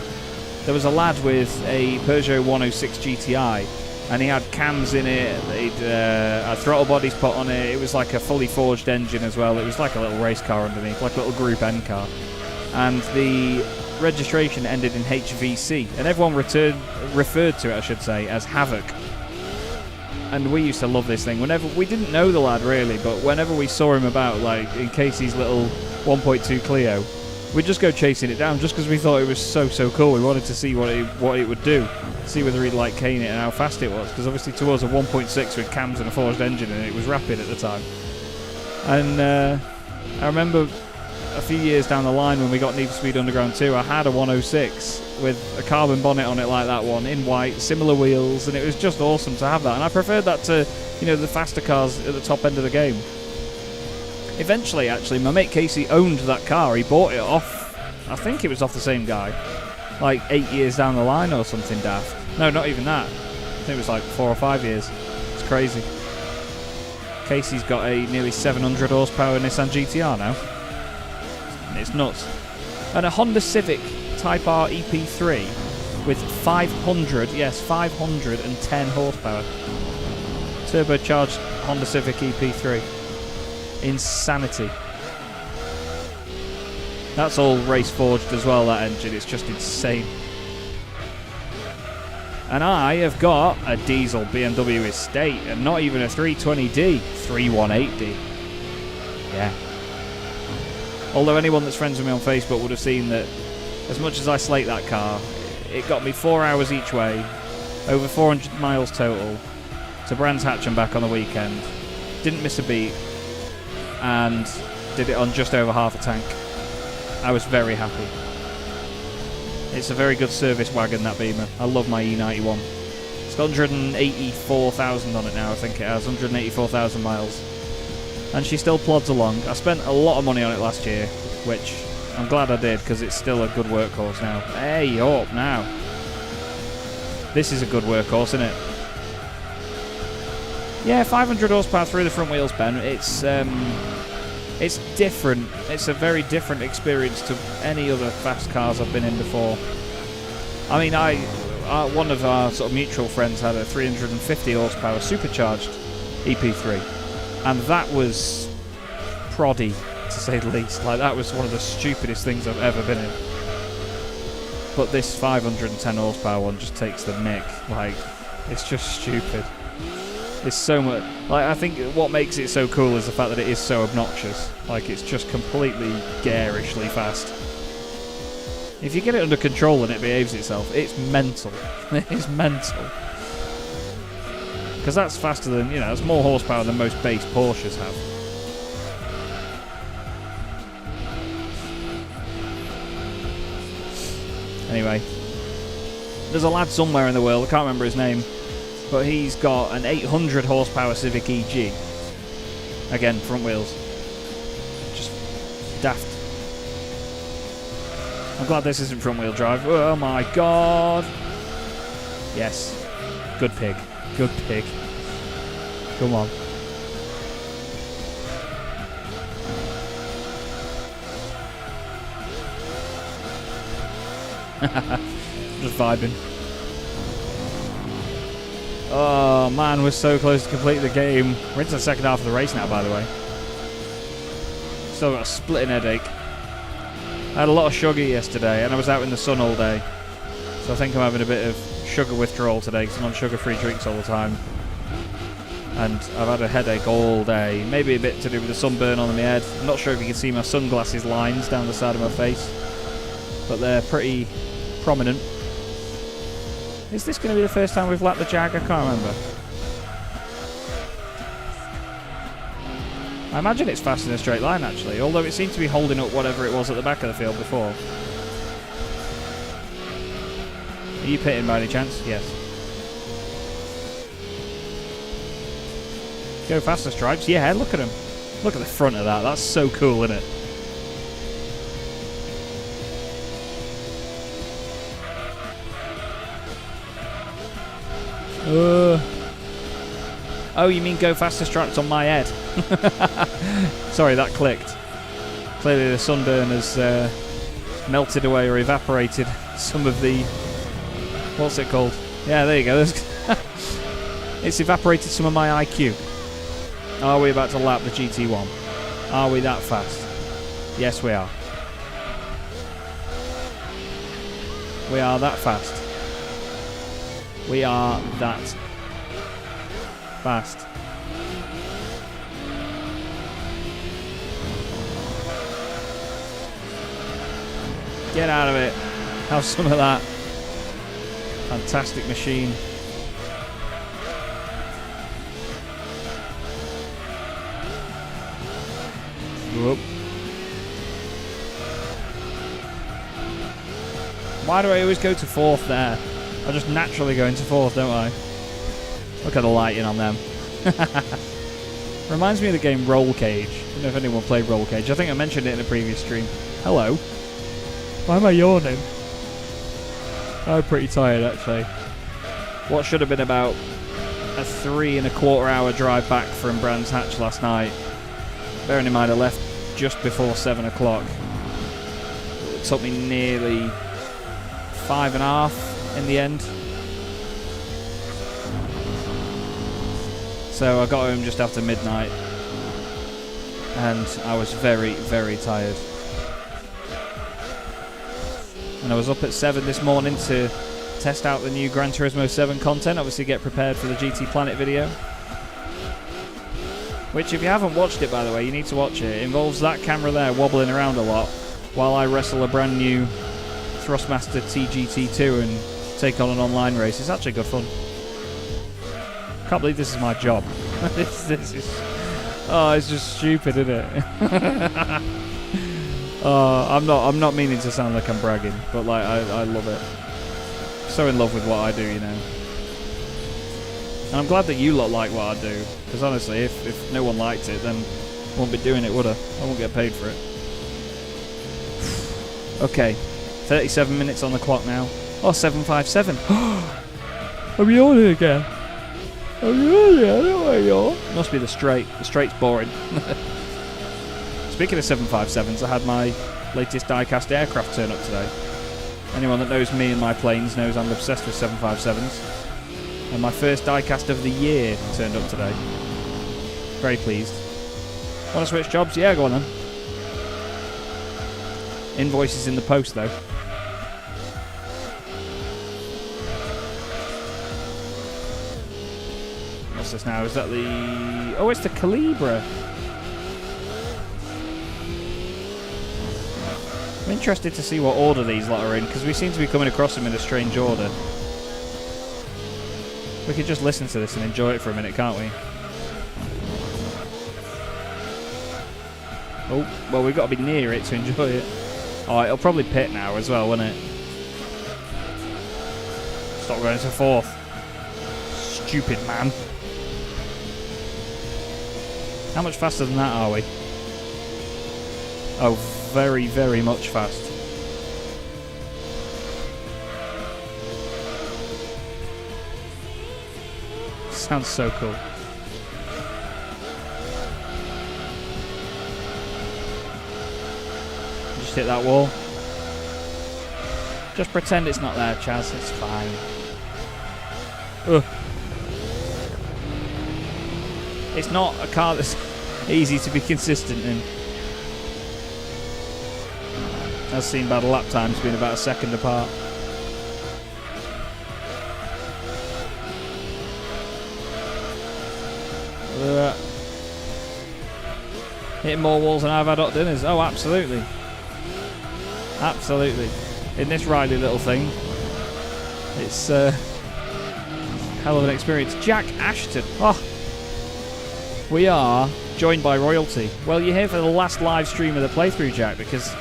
there was a lad with a Peugeot 106 GTI, and he had cams in it, he'd had throttle bodies put on it, it was like a fully forged engine as well, it was like a little race car underneath, like a little Group N car. And the registration ended in HVC, and everyone referred to it, I should say, as Havoc. And we used to love this thing. Whenever we didn't know the lad really, but whenever we saw him about, like in Casey's little 1.2 Clio, we'd just go chasing it down just because we thought it was so cool. We wanted to see what it would do, see whether he'd like cane it and how fast it was. Because obviously to us a 1.6 with cams and a forged engine, and it was rapid at the time. And I remember a few years down the line when we got Need for Speed Underground 2, I had a 106 with a carbon bonnet on it like that one, in white, similar wheels, and it was just awesome to have that. And I preferred that to, you know, the faster cars at the top end of the game. Eventually, actually, my mate Casey owned that car. He bought it off, I think it was off the same guy, like 8 years down the line or something daft. No, not even that. I think it was like 4 or 5 years. It's crazy. Casey's got a nearly 700 horsepower Nissan GTR now. It's nuts. And a Honda Civic Type R EP3 with 510 horsepower. Turbocharged Honda Civic EP3. Insanity. That's all race forged as well, that engine. It's just insane. And I have got a diesel BMW Estate, and not even a 320D, 318D. Yeah. Although anyone that's friends with me on Facebook would have seen that as much as I slate that car, it got me 4 hours each way, over 400 miles total, to Brands Hatch and back on the weekend. Didn't miss a beat, and did it on just over half a tank. I was very happy. It's a very good service wagon, that Beamer. I love my E91. It's got 184,000 on it now, I think it has. 184,000 miles. And she still plods along. I spent a lot of money on it last year, which I'm glad I did, because it's still a good workhorse now. Hey, up now. This is a good workhorse, isn't it? Yeah, 500 horsepower through the front wheels, Ben. It's different. It's a very different experience to any other fast cars I've been in before. I mean, one of our sort of mutual friends had a 350 horsepower supercharged EP3, and that was proddy, to say the least. Like, that was one of the stupidest things I've ever been in. But this 510 horsepower one just takes the mick. Like, it's just stupid. It's so much. Like, I think what makes it so cool is the fact that it is so obnoxious. Like, it's just completely garishly fast. If you get it under control and it behaves itself, it's mental. It is mental. Because that's faster than, you know, that's more horsepower than most base Porsches have. Anyway, there's a lad somewhere in the world, I can't remember his name, but he's got an 800 horsepower Civic EG. Again, front wheels. Just daft. I'm glad this isn't front wheel drive. Oh my god. Yes. Good pig. Good pig. Come on. Just vibing. Oh man, we're so close to complete the game. We're into the second half of the race now, by the way. Still got a splitting headache. I had a lot of sugar yesterday, and I was out in the sun all day. So I think I'm having a bit of sugar withdrawal today, because I'm on sugar-free drinks all the time. And I've had a headache all day. Maybe a bit to do with the sunburn on my head. I'm not sure if you can see my sunglasses lines down the side of my face, but they're pretty prominent. Is this going to be the first time we've lapped the Jag? I can't remember. I imagine it's fast in a straight line, actually, although it seemed to be holding up whatever it was at the back of the field before. Are you pitting by any chance? Yes. Go faster, Stripes. Yeah, look at him. Look at the front of that. That's so cool, isn't it? Oh, you mean go faster, Stripes on my head? Sorry, that clicked. Clearly the sunburn has melted away or evaporated some of the... What's it called? Yeah, there you go. It's evaporated some of my IQ. Are we about to lap the GT1? Are we that fast? Yes, we are. We are that fast. We are that fast. Get out of it. Have some of that. Fantastic machine. Whoop. Why do I always go to fourth there? I just naturally go into fourth, don't I? Look at the lighting on them. Reminds me of the game Roll Cage. I don't know if anyone played Roll Cage. I think I mentioned it in a previous stream. Hello. Why am I yawning? I'm pretty tired, actually. What should have been about a 3¼ hour drive back from Brands Hatch last night. Bearing in mind I left just before 7 o'clock. It took me nearly 5.5 in the end. So I got home just after midnight. And I was very, very tired. And I was up at 7 this morning to test out the new Gran Turismo 7 content. Obviously get prepared for the GT Planet video. Which, if you haven't watched it, by the way, you need to watch it. It involves that camera there wobbling around a lot while I wrestle a brand new Thrustmaster TGT2 and take on an online race. It's actually good fun. Can't believe this is my job. this is... Oh, it's just stupid, isn't it? I'm not meaning to sound like I'm bragging, but like I love it. So in love with what I do, you know. And I'm glad that you lot like what I do, because honestly, if no one liked it, then I won't be doing it, would I? I won't get paid for it. Okay, 37 minutes on the clock now. Oh, 7:57. I'm yawning again. I'm yawning. I don't want to yawn. Must be the straight. The straight's boring. Speaking of 757s, I had my latest diecast aircraft turn up today. Anyone that knows me and my planes knows I'm obsessed with 757s. And my first diecast of the year turned up today. Very pleased. Want to switch jobs? Yeah, go on then. Invoices in the post though. What's this now? Is that the... Oh, it's the Calibra. I'm interested to see what order these lot are in, because we seem to be coming across them in a strange order. We could just listen to this and enjoy it for a minute, can't we? Oh, well, we've got to be near it to enjoy it. Oh, it'll probably pit now as well, won't it? Stop going to fourth. Stupid man. How much faster than that are we? Oh, very, very much fast. Sounds so cool. Just hit that wall. Just pretend it's not there, Chaz. It's fine. Ugh. It's not a car that's easy to be consistent in. As seen by the lap times being about a second apart. Hitting more walls than I've had hot dinners. Oh, absolutely. Absolutely. In this Riley little thing, it's a hell of an experience. Jack Ashton. Oh, we are joined by royalty. Well, you're here for the last live stream of the playthrough, Jack, because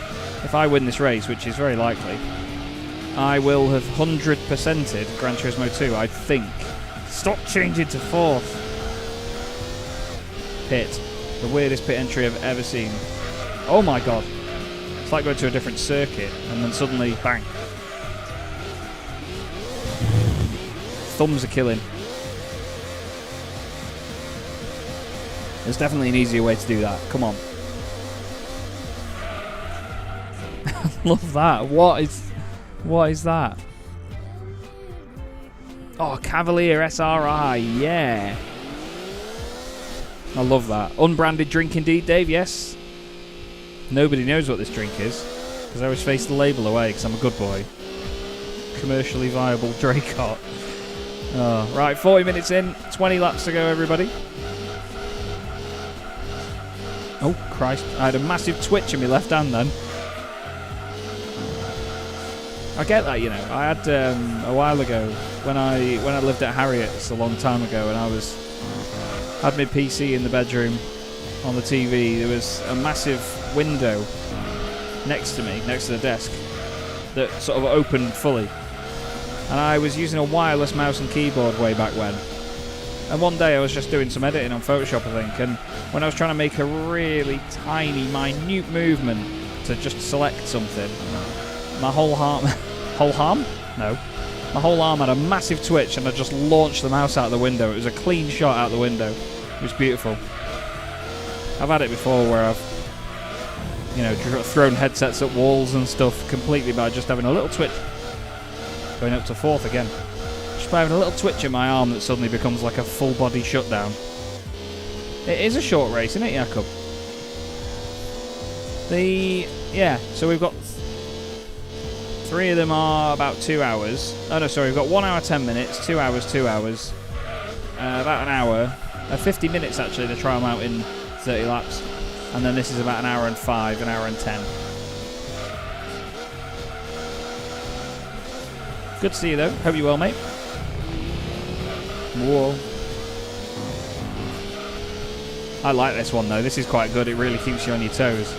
if I win this race, which is very likely, I will have 100%ed Gran Turismo 2, I think. Stop changing to fourth. Pit. The weirdest pit entry I've ever seen. Oh my god. It's like going to a different circuit and then suddenly, bang. Thumbs are killing. There's definitely an easier way to do that. Come on. Love that. What is that? Oh, Cavalier SRI. Yeah. I love that. Unbranded drink indeed, Dave, yes. Nobody knows what this drink is, because I always face the label away, because I'm a good boy. Commercially viable Dracot. Oh, right, 40 minutes in, 20 laps to go, everybody. Oh, Christ. I had a massive twitch in my left hand then. I get that, you know. I had, a while ago, when I lived at Harriet's a long time ago, and I had my PC in the bedroom on the TV. There was a massive window next to me, next to the desk, that sort of opened fully. And I was using a wireless mouse and keyboard way back when. And one day I was just doing some editing on Photoshop, I think, and when I was trying to make a really tiny, minute movement to just select something, my whole arm... whole arm? No. My whole arm had a massive twitch and I just launched the mouse out the window. It was a clean shot out the window. It was beautiful. I've had it before where I've, you know, thrown headsets at walls and stuff completely by just having a little twitch. Going up to 4th again. Just by having a little twitch in my arm that suddenly becomes like a full body shutdown. It is a short race, isn't it, Jakob? Yeah, so we've got 3 of them are about 2 hours. Oh no, sorry, we've got 1 hour 10 minutes, 2 hours, 2 hours, about an hour, 50 minutes actually to try them out in 30 laps, and then this is about an hour and 5, an hour and 10. Good to see you though. Hope you're well, mate. Whoa. I like this one though. This is quite good. It really keeps you on your toes.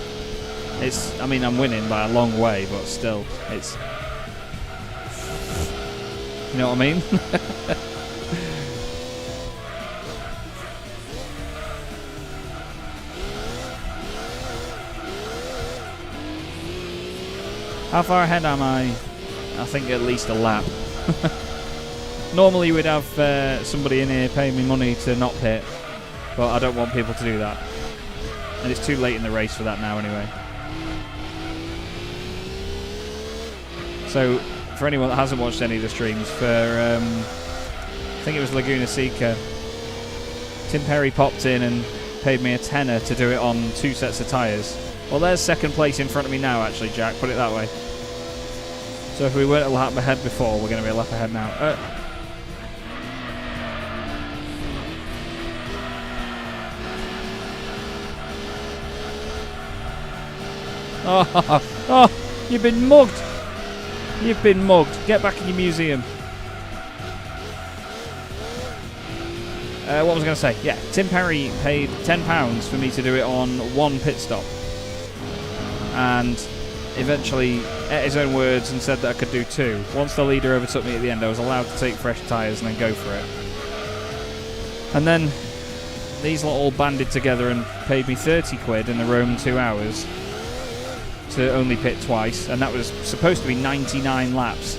I mean, I'm winning by a long way, but still, it's... You know what I mean? How far ahead am I? I think at least a lap. Normally we'd have somebody in here paying me money to not pit, but I don't want people to do that. And it's too late in the race for that now anyway. So, for anyone that hasn't watched any of the streams, for I think it was Laguna Seca, Tim Perry popped in and paid me a tenner to do it on 2 sets of tyres. Well, there's second place in front of me now, actually, Jack. Put it that way. So if we weren't a lap ahead before, we're going to be a lap ahead now. Oh, you've been mugged. You've been mugged. Get back in your museum. What was I going to say? Yeah, Tim Perry paid £10 for me to do it on 1 pit stop. And eventually ate his own words and said that I could do 2. Once the leader overtook me at the end, I was allowed to take fresh tyres and then go for it. And then these lot all banded together and paid me 30 quid in the Rome 2 hours to only pit twice, and that was supposed to be 99 laps.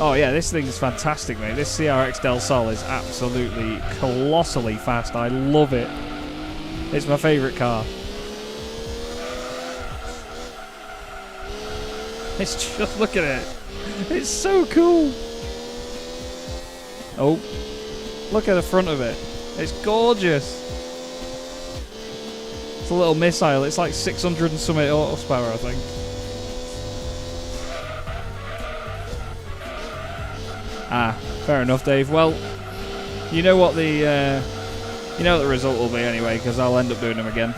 Oh yeah, this thing is fantastic, mate. This CRX Del Sol is absolutely colossally fast. I love it. It's my favourite car. It's just, look at it. It's so cool. Oh, look at the front of it. It's gorgeous. It's a little missile. It's like 600 and something horsepower, I think. Ah, fair enough, Dave. Well, you know what the result will be anyway, because I'll end up doing them again.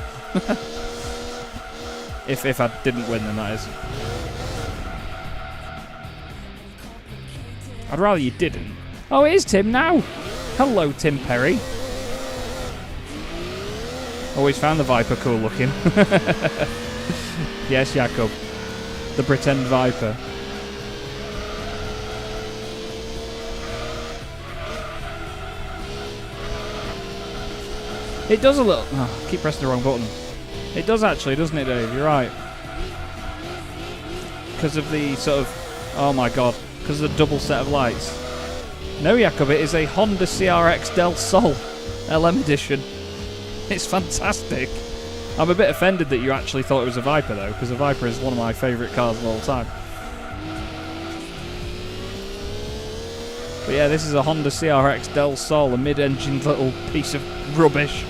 if I didn't win them, that is. I'd rather you didn't. Oh, it is Tim now. Hello, Tim Perry. Always found the Viper cool looking. Yes, Jakob. The pretend Viper. It does a little... Oh, I keep pressing the wrong button. It does actually, doesn't it, Dave? You're right. Because of the sort of... Oh my god. Because of the double set of lights. No, Jakob, it is a Honda CRX Del Sol LM edition. It's fantastic. I'm a bit offended that you actually thought it was a Viper, though, because the Viper is one of my favourite cars of all time. But yeah, this is a Honda CRX Del Sol, a mid-engined little piece of rubbish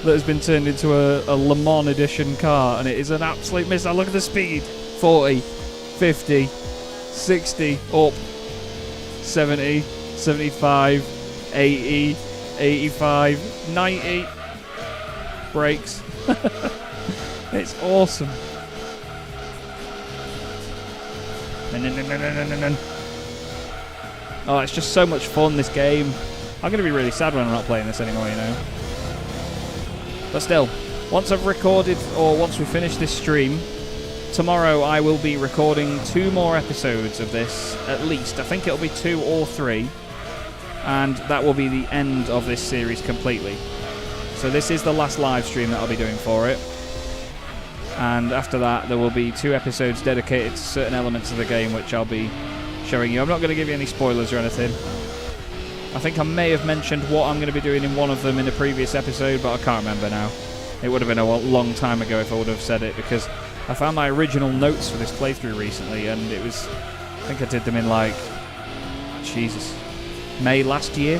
that has been turned into a Le Mans edition car, and it is an absolute missile. Look at the speed. 40, 50, 60, up, 70, 75, 80, 85, 90. Brakes. It's awesome. Oh, it's just so much fun, this game. I'm going to be really sad when I'm not playing this anymore, you know. But still, Once I've recorded, or once we finish this stream, tomorrow I will be recording 2 more episodes of this, at least. I think it'll be 2 or 3, and that will be the end of this series completely. So this is the last live stream that I'll be doing for it. And after that, there will be 2 episodes dedicated to certain elements of the game, which I'll be showing you. I'm not going to give you any spoilers or anything. I think I may have mentioned what I'm going to be doing in one of them in a previous episode, but I can't remember now. It would have been a long time ago if I would have said it, because I found my original notes for this playthrough recently, and it was... I think I did them in, like... Jesus. May last year?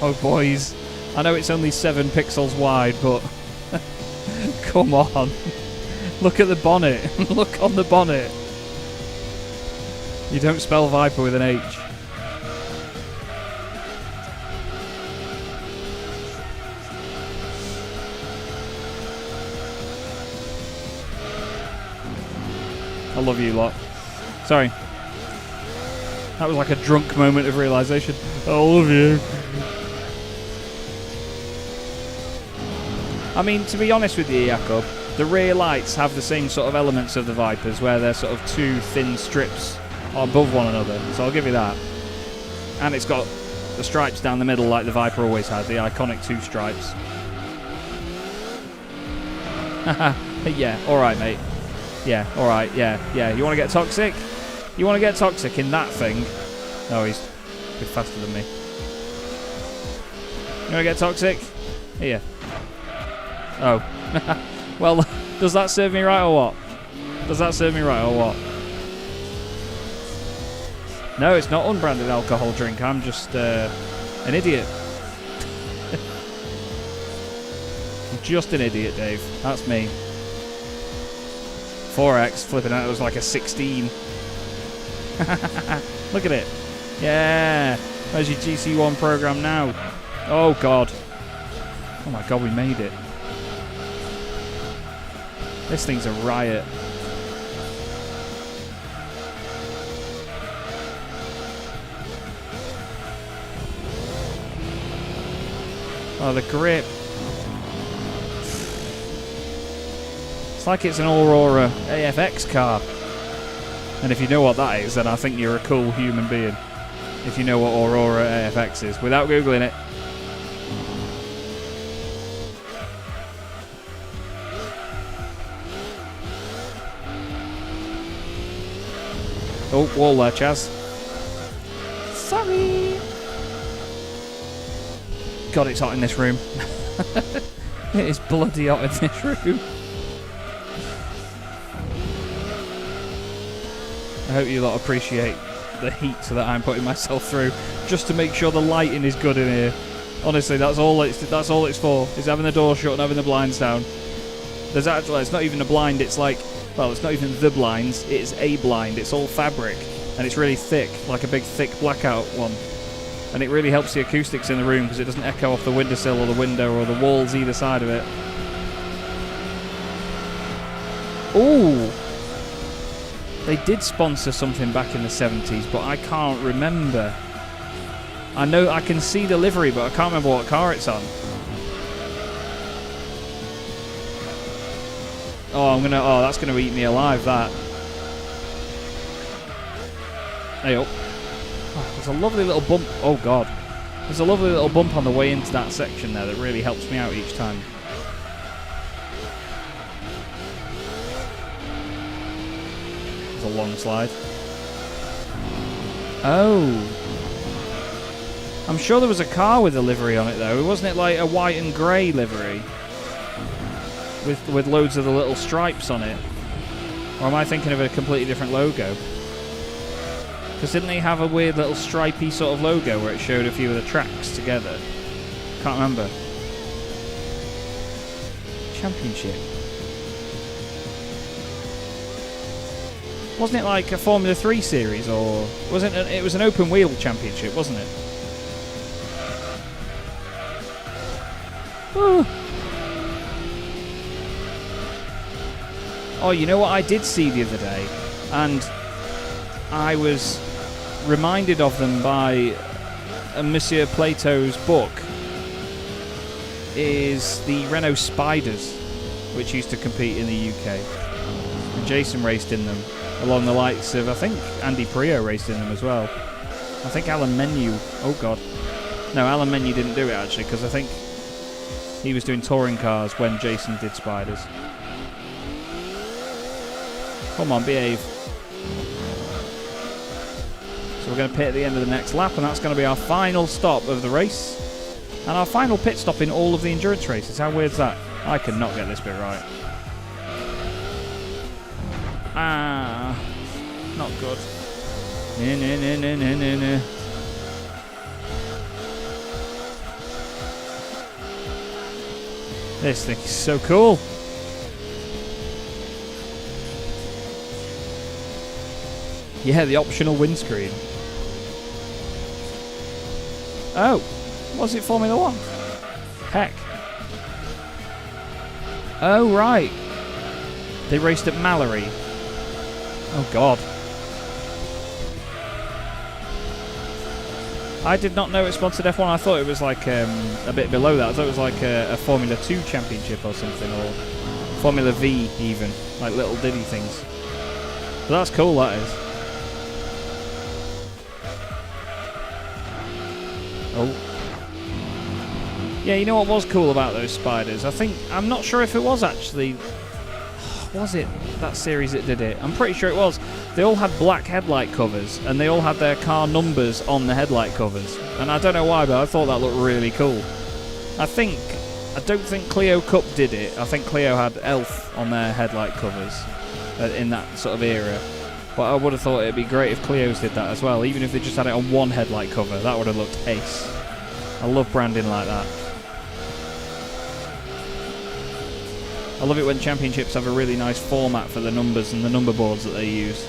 Oh, boys. I know it's only 7 pixels wide, but... Come on. Look at the bonnet. Look on the bonnet. You don't spell Viper with an H. I love you lot. Sorry. That was like a drunk moment of realisation. I love you. I mean, to be honest with you, Jakob, the rear lights have the same sort of elements of the Vipers, where they're sort of 2 thin strips above one another, so I'll give you that. And it's got the stripes down the middle like the Viper always had, the iconic 2 stripes. Yeah, alright mate. Yeah, alright, yeah. You want to get toxic? You want to get toxic in that thing? No, he's a bit faster than me. You want to get toxic? Here. Oh. Well, does that serve me right or what? Does that serve me right or what? No, it's not unbranded alcohol drink. I'm just an idiot. I'm just an idiot, Dave. That's me. 4X, flipping out, it was like a 16. Look at it. Yeah. Where's your GC1 program now? Oh, God. Oh, my God, we made it. This thing's a riot. Oh, the grip. It's like it's an Aurora AFX car. And if you know what that is, then I think you're a cool human being. If you know what Aurora AFX is, without Googling it. Oh, wall there, Chaz. Sorry. God, it's hot in this room. It is bloody hot in this room. I hope you lot appreciate the heat that I'm putting myself through, just to make sure the lighting is good in here. Honestly, that's all it's for, is having the door shut and having the blinds down. There's actually, it's not even a blind, it's like, well, it's not even the blinds, it's a blind, it's all fabric, and it's really thick, like a big thick blackout one. And it really helps the acoustics in the room because it doesn't echo off the windowsill or the window or the walls either side of it. Ooh! They did sponsor something back in the 70s, but I can't remember. I know I can see the livery, but I can't remember what car it's on. Oh, that's gonna eat me alive, that. Hey up. Oh, there's a lovely little bump. Oh God. There's a lovely little bump on the way into that section there that really helps me out each time. There's a long slide. Oh. I'm sure there was a car with a livery on it though. Wasn't it like a white and grey livery? With loads of the little stripes on it. Or am I thinking of a completely different logo? Because didn't they have a weird little stripy sort of logo where it showed a few of the tracks together? Can't remember. Championship. Wasn't it like a Formula 3 series, or wasn't it? It was an open wheel championship, wasn't it? Ooh. Oh, you know what I did see the other day? And I was reminded of them by Monsieur Plato's book is the Renault Spiders, which used to compete in the UK. And Jason raced in them, along the likes of, I think, Andy Priaulx raced in them as well. I think Alan Menu, oh god. No, Alan Menu didn't do it actually, because I think he was doing touring cars when Jason did Spiders. Come on, behave. So we're going to pit at the end of the next lap, and that's going to be our final stop of the race. And our final pit stop in all of the endurance races. How weird's that? I cannot get this bit right. Ah, not good. No. This thing is so cool. Yeah, the optional windscreen. Oh, was it Formula 1? Heck. Oh, right. They raced at Mallory. Oh, God. I did not know it sponsored F1. I thought it was like a bit below that. I thought it was like a Formula 2 championship or something, or Formula V even, like little diddy things. But that's cool, that is. Oh. Yeah, you know what was cool about those Spiders? I'm not sure if it was actually... Was it that series that did it? I'm pretty sure it was. They all had black headlight covers, and they all had their car numbers on the headlight covers. And I don't know why, but I thought that looked really cool. I don't think Clio Cup did it. I think Clio had Elf on their headlight covers in that sort of era. But I would have thought it'd be great if Clio's did that as well. Even if they just had it on one headlight cover, that would have looked ace. I love branding like that. I love it when championships have a really nice format for the numbers and the number boards that they use.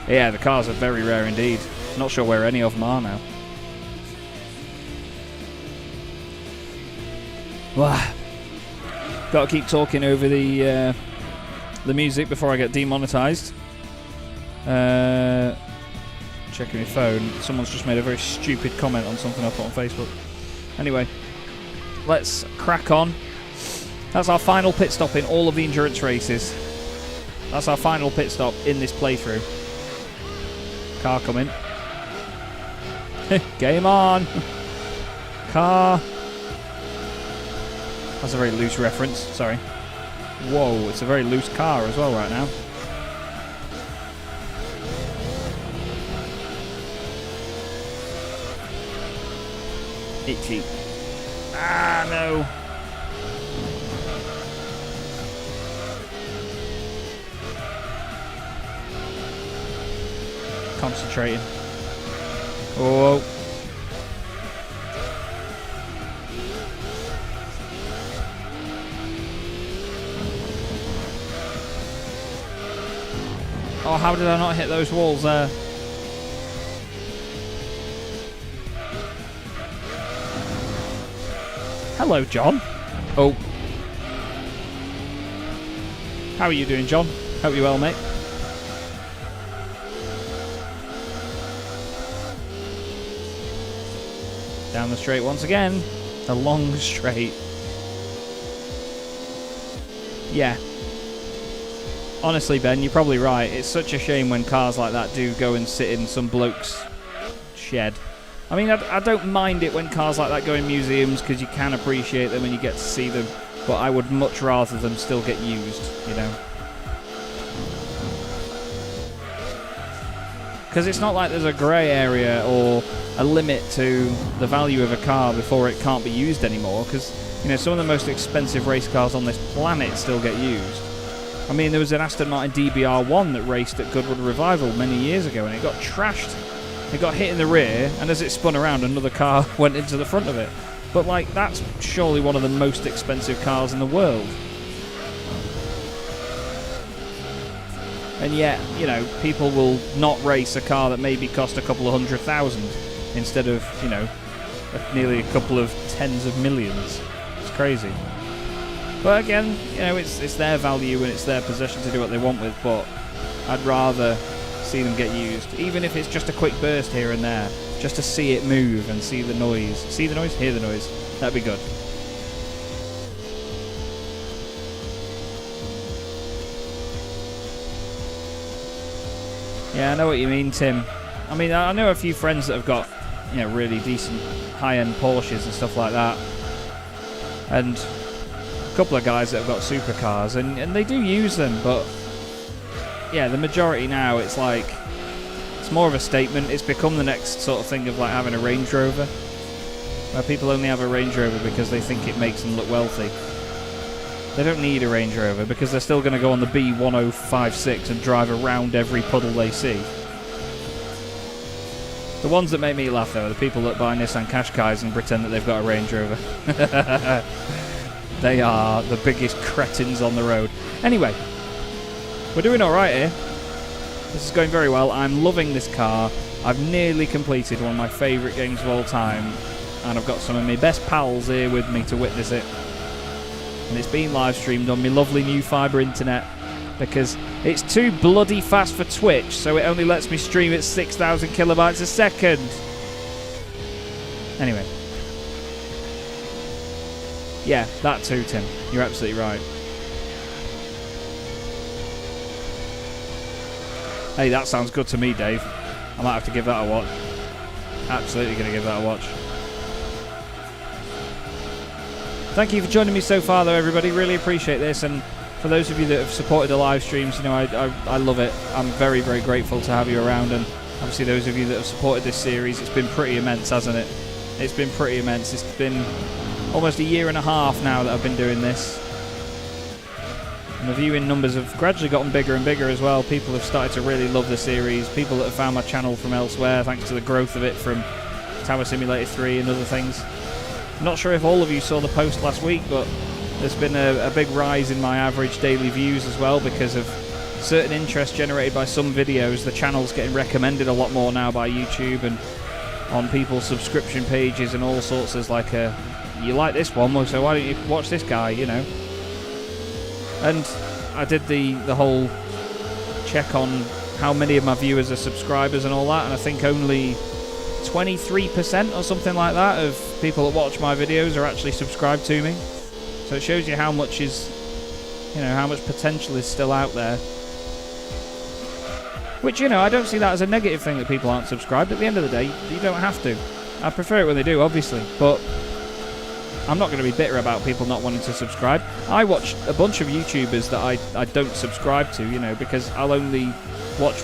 Yeah, the cars are very rare indeed. Not sure where any of them are now. Wow. Got to keep talking over the music before I get demonetized. Checking my phone. Someone's just made a very stupid comment on something I put on Facebook. Anyway, let's crack on. That's our final pit stop in all of the endurance races. That's our final pit stop in this playthrough. Car coming. Game on! Car. That's a very loose reference, sorry. Whoa, it's a very loose car as well right now. Itchy. Ah, no. Concentrating. Oh. Oh, how did I not hit those walls there? Hello, John. Oh. How are you doing, John? Hope you're well, mate. Down the straight once again. The long straight. Yeah. Honestly, Ben, you're probably right. It's such a shame when cars like that do go and sit in some bloke's shed. I mean, I don't mind it when cars like that go in museums because you can appreciate them and you get to see them, but I would much rather them still get used, you know? Because it's not like there's a grey area or a limit to the value of a car before it can't be used anymore, because, you know, some of the most expensive race cars on this planet still get used. I mean, there was an Aston Martin DBR1 that raced at Goodwood Revival many years ago, and it got trashed. It got hit in the rear, and as it spun around, another car went into the front of it. But, like, that's surely one of the most expensive cars in the world. And yet, you know, people will not race a car that maybe cost a couple of $100,000 instead of, you know, nearly a couple of tens of millions. It's crazy. But again, you know, it's their value and it's their possession to do what they want with, but I'd rather see them get used, even if it's just a quick burst here and there, just to see it move and see the noise. See the noise? Hear the noise. That'd be good. Yeah, I know what you mean, Tim. I mean, I know a few friends that have got, you know, really decent high-end Porsches and stuff like that, and a couple of guys that have got supercars, and they do use them, but yeah, the majority now, it's like, it's more of a statement. It's become the next sort of thing of like having a Range Rover, where people only have a Range Rover because they think it makes them look wealthy. They don't need a Range Rover because they're still going to go on the B1056 and drive around every puddle they see. The ones that make me laugh, though, are the people that buy Nissan Qashqais and pretend that they've got a Range Rover. They are the biggest cretins on the road. Anyway, we're doing alright here. This is going very well. I'm loving this car. I've nearly completed one of my favourite games of all time, and I've got some of my best pals here with me to witness it. And it's being live streamed on my lovely new fibre internet because it's too bloody fast for Twitch, so it only lets me stream at 6,000 kilobytes a second. Anyway. Yeah, that too, Tim. You're absolutely right. Hey, that sounds good to me, Dave. I might have to give that a watch. Absolutely going to give that a watch. Thank you for joining me so far, though, everybody. Really appreciate this, and for those of you that have supported the live streams, you know, I love it. I'm very, very grateful to have you around, and obviously those of you that have supported this series, it's been pretty immense, hasn't it? It's been pretty immense. It's been almost a year and a half now that I've been doing this, and the viewing numbers have gradually gotten bigger and bigger as well. People have started to really love the series. People that have found my channel from elsewhere, thanks to the growth of it from Tower Simulator 3 and other things. I'm not sure if all of you saw the post last week, but there's been a big rise in my average daily views as well because of certain interest generated by some videos. The channel's getting recommended a lot more now by YouTube and on people's subscription pages and all sorts. As like you like this one, well, so why don't you watch this guy, you know? And I did the whole check on how many of my viewers are subscribers and all that, and I think only 23% or something like that of people that watch my videos are actually subscribed to me. So it shows you how much is, you know, how much potential is still out there. Which, you know, I don't see that as a negative thing that people aren't subscribed. At the end of the day, you don't have to. I prefer it when they do, obviously, but I'm not going to be bitter about people not wanting to subscribe. I watch a bunch of YouTubers that I don't subscribe to, you know, because I'll only watch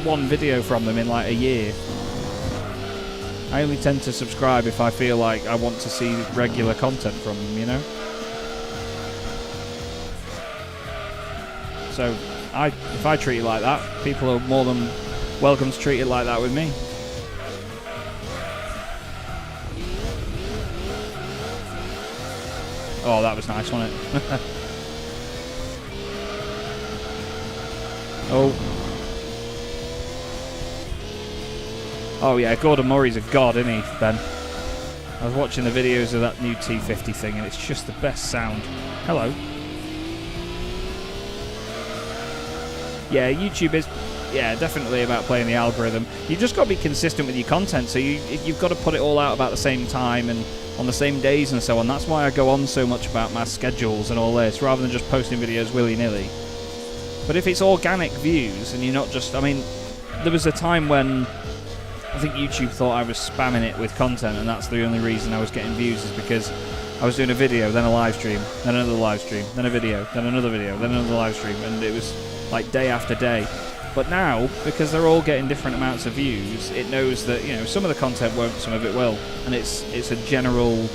one video from them in like a year. I only tend to subscribe if I feel like I want to see regular content from them, you know? So, if I treat it like that, people are more than welcome to treat it like that with me. Oh, that was nice, wasn't it? Oh. Oh yeah, Gordon Murray's a god, isn't he, Ben? I was watching the videos of that new T50 thing, and it's just the best sound. Hello. Yeah, YouTube is, yeah, definitely about playing the algorithm. You've just got to be consistent with your content, so you've got to put it all out about the same time and on the same days and so on. That's why I go on so much about my schedules and all this, rather than just posting videos willy-nilly. But if it's organic views, and you're not just, I mean, there was a time when I think YouTube thought I was spamming it with content, and that's the only reason I was getting views, is because I was doing a video, then a live stream, then another live stream, then a video, then another video, then another live stream, and it was like day after day. But now, because they're all getting different amounts of views, it knows that, you know, some of the content won't, some of it will, and it's a general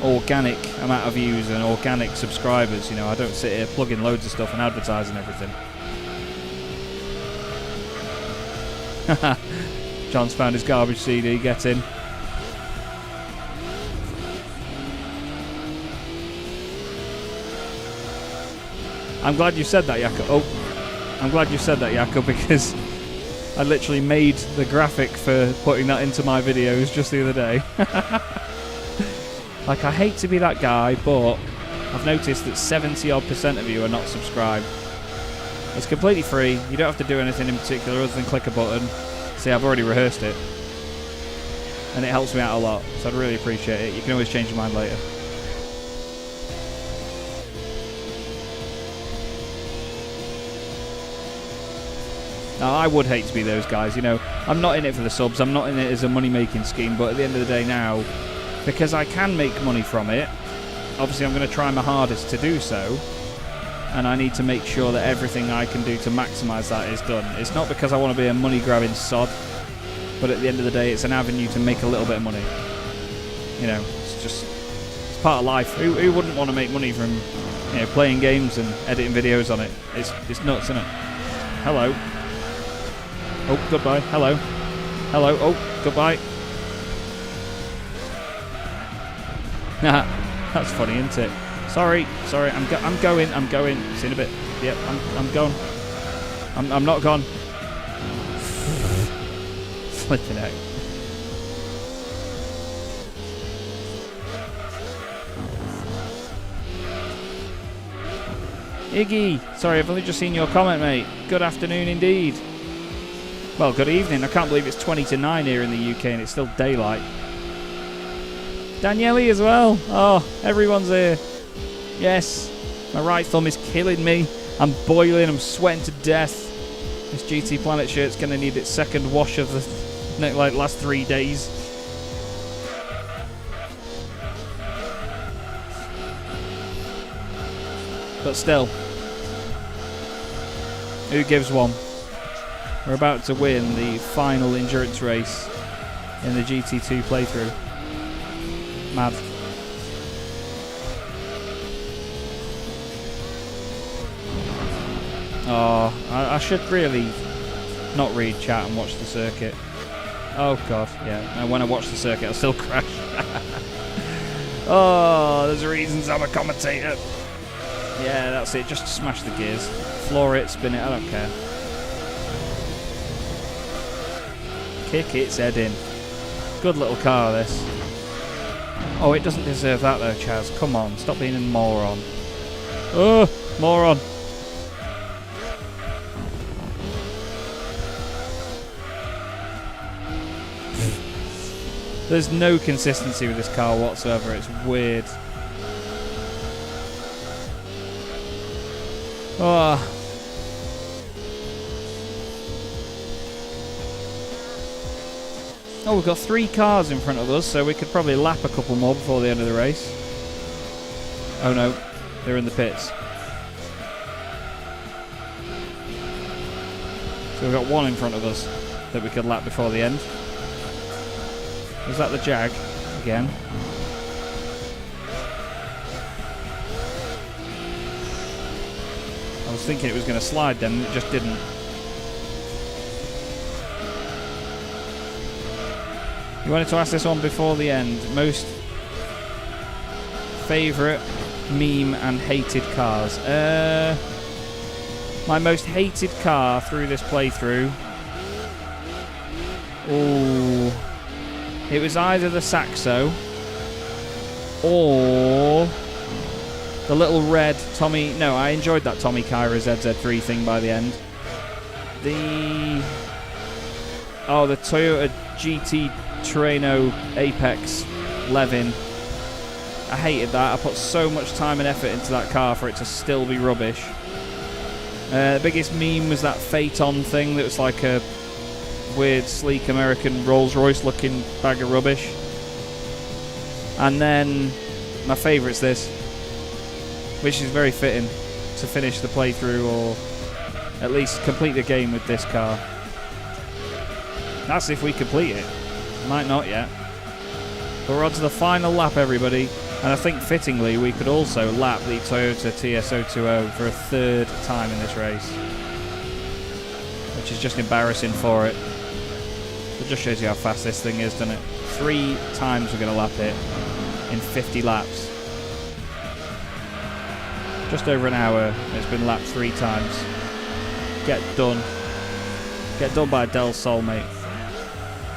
organic amount of views and organic subscribers. You know, I don't sit here plugging loads of stuff and advertising everything. John's found his garbage CD, get in. I'm glad you said that, Jakob. Oh, I'm glad you said that, Jakob, because I literally made the graphic for putting that into my videos just the other day. Like, I hate to be that guy, but I've noticed that 70% of you are not subscribed. It's completely free. You don't have to do anything in particular other than click a button. See, I've already rehearsed it. And it helps me out a lot, so I'd really appreciate it. You can always change your mind later. Now, I would hate to be those guys, you know. I'm not in it for the subs, I'm not in it as a money-making scheme, but at the end of the day now, because I can make money from it, obviously I'm going to try my hardest to do so, and I need to make sure that everything I can do to maximise that is done. It's not because I want to be a money-grabbing sod, but at the end of the day, it's an avenue to make a little bit of money. You know, it's part of life. Who wouldn't want to make money from, you know, playing games and editing videos on it? It's nuts, isn't it? Hello. Oh, goodbye. Hello. Hello. Oh, goodbye. That's funny, isn't it? Sorry. I'm going. See you in a bit. Yep, I'm gone. I'm not gone. Flipping out. Iggy, sorry, I've only just seen your comment, mate. Good afternoon indeed. Well, good evening. I can't believe it's 20 to 9 here in the UK and it's still daylight. Daniele as well. Oh, everyone's here. Yes, my right thumb is killing me. I'm boiling, I'm sweating to death. This GT Planet shirt's going to need its second wash of the last 3 days. But still, who gives one? We're about to win the final endurance race in the GT2 playthrough. Mad. Oh, I should really not read chat and watch the circuit. Oh god, yeah. And when I watch the circuit, I'll still crash. Oh, there's reasons I'm a commentator. Yeah, that's it. Just smash the gears. Floor it, spin it, I don't care. Kick its head in. Good little car, this. Oh, it doesn't deserve that though, Chaz. Come on, stop being a moron. Oh, moron. There's no consistency with this car whatsoever. It's weird. Oh. Oh, we've got 3 cars in front of us, so we could probably lap a couple more before the end of the race. Oh no, they're in the pits. So we've got 1 in front of us that we could lap before the end. Was that the Jag again? I was thinking it was going to slide then, and it just didn't. You wanted to ask this one before the end. Most favourite meme and hated cars. My most hated car through this playthrough. Ooh. It was either the Saxo or the little red Tommy. No, I enjoyed that Tommy Kyra ZZ3 thing by the end. The Toyota GT Terreno Apex Levin. I hated that. I put so much time and effort into that car for it to still be rubbish. The biggest meme was that Phaeton thing that was like a weird, sleek American Rolls-Royce looking bag of rubbish. And then my favourite's this, which is very fitting to finish the playthrough or at least complete the game with this car. That's if we complete it. Might not yet. But we're on to the final lap, everybody. And I think fittingly we could also lap the Toyota TS020 for a 3rd time in this race, which is just embarrassing for it. It just shows you how fast this thing is, doesn't it? 3 times we're going to lap it in 50 laps. Just over an hour, it's been lapped 3 times. Get done. Get done by Del Sol, mate.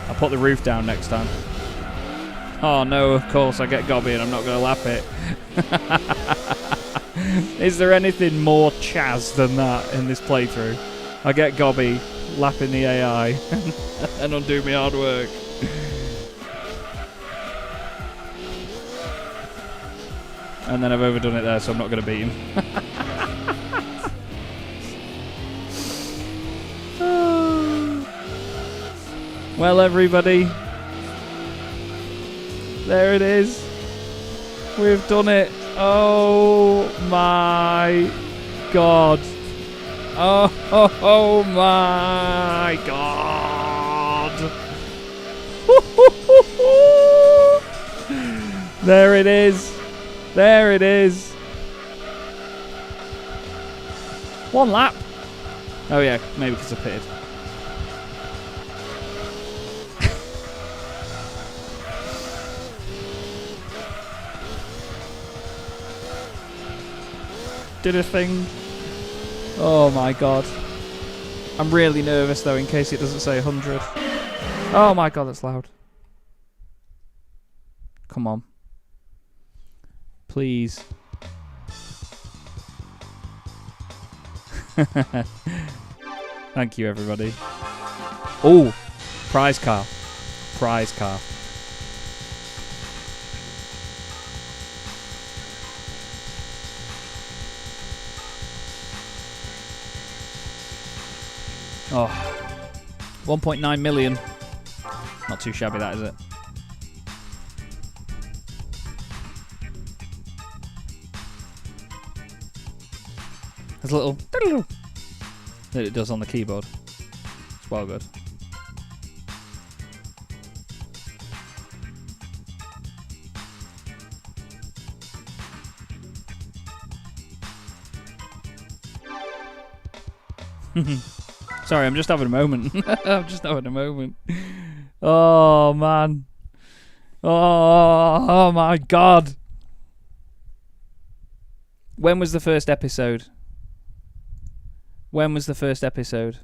I'll put the roof down next time. Oh no, of course I get gobby and I'm not going to lap it. Is there anything more Chaz than that in this playthrough? I get Gobby lapping the AI and undo my hard work. And then I've overdone it there, so I'm not going to beat him. Well, everybody, there it is. We've done it. Oh my god. Oh my god. There it is. There it is. One lap. Oh yeah, maybe because I pitted. Did a thing. Oh my god. I'm really nervous though in case it doesn't say 100. Oh my god, that's loud. Come on. Please. Thank you, everybody. Oh, prize car. Prize car. Oh, 1.9 million. Not too shabby, that, is it? There's a little that it does on the keyboard. It's well good. Sorry, I'm just having a moment. I'm just having a moment. Oh, man. Oh my god. When was the first episode? When was the first episode?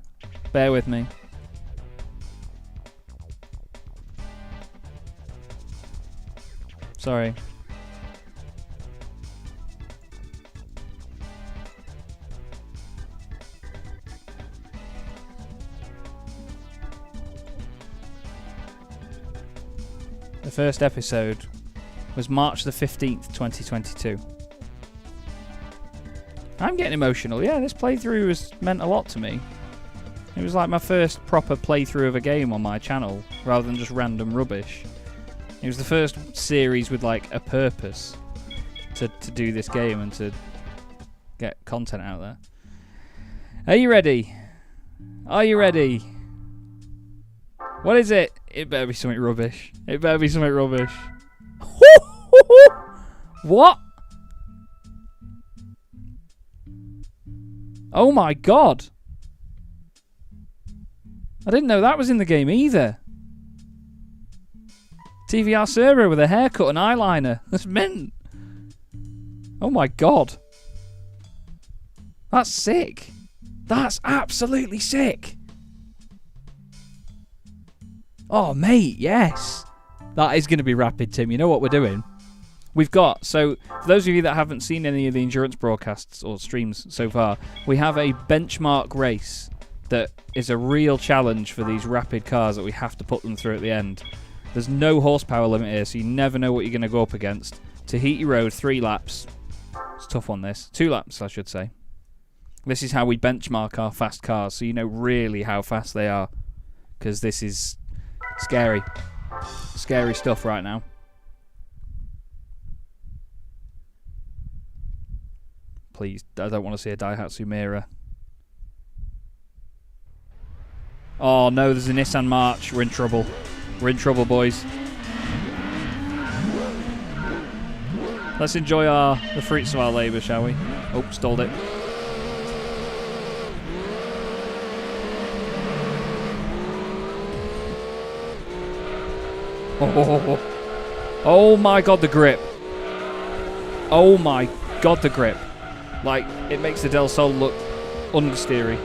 Bear with me. Sorry. The first episode was March the 15th, 2022. I'm getting emotional. Yeah, this playthrough has meant a lot to me. It was like my first proper playthrough of a game on my channel, rather than just random rubbish. It was the first series with like a purpose to do this game and to get content out there. Are you ready? Are you ready? What is it? It better be something rubbish. It better be something rubbish. What? Oh my god. I didn't know that was in the game either. TVR Cerber with a haircut and eyeliner. That's mint. Oh my god. That's sick. That's absolutely sick. Oh, mate, yes. That is going to be rapid, Tim. You know what we're doing? We've got, so for those of you that haven't seen any of the endurance broadcasts or streams so far, we have a benchmark race that is a real challenge for these rapid cars that we have to put them through at the end. There's no horsepower limit here, so you never know what you're going to go up against. Tahiti Road, 3 laps. It's tough on this. 2 laps, I should say. This is how we benchmark our fast cars, so you know really how fast they are. Because this is scary. Scary stuff right now. Please, I don't want to see a Daihatsu Mira. Oh no, there's a Nissan March. We're in trouble. We're in trouble, boys. Let's enjoy the fruits of our labour, shall we? Oh, stalled it. Oh my god, the grip. Oh my god, the grip. Like, it makes the Del Sol look understeery.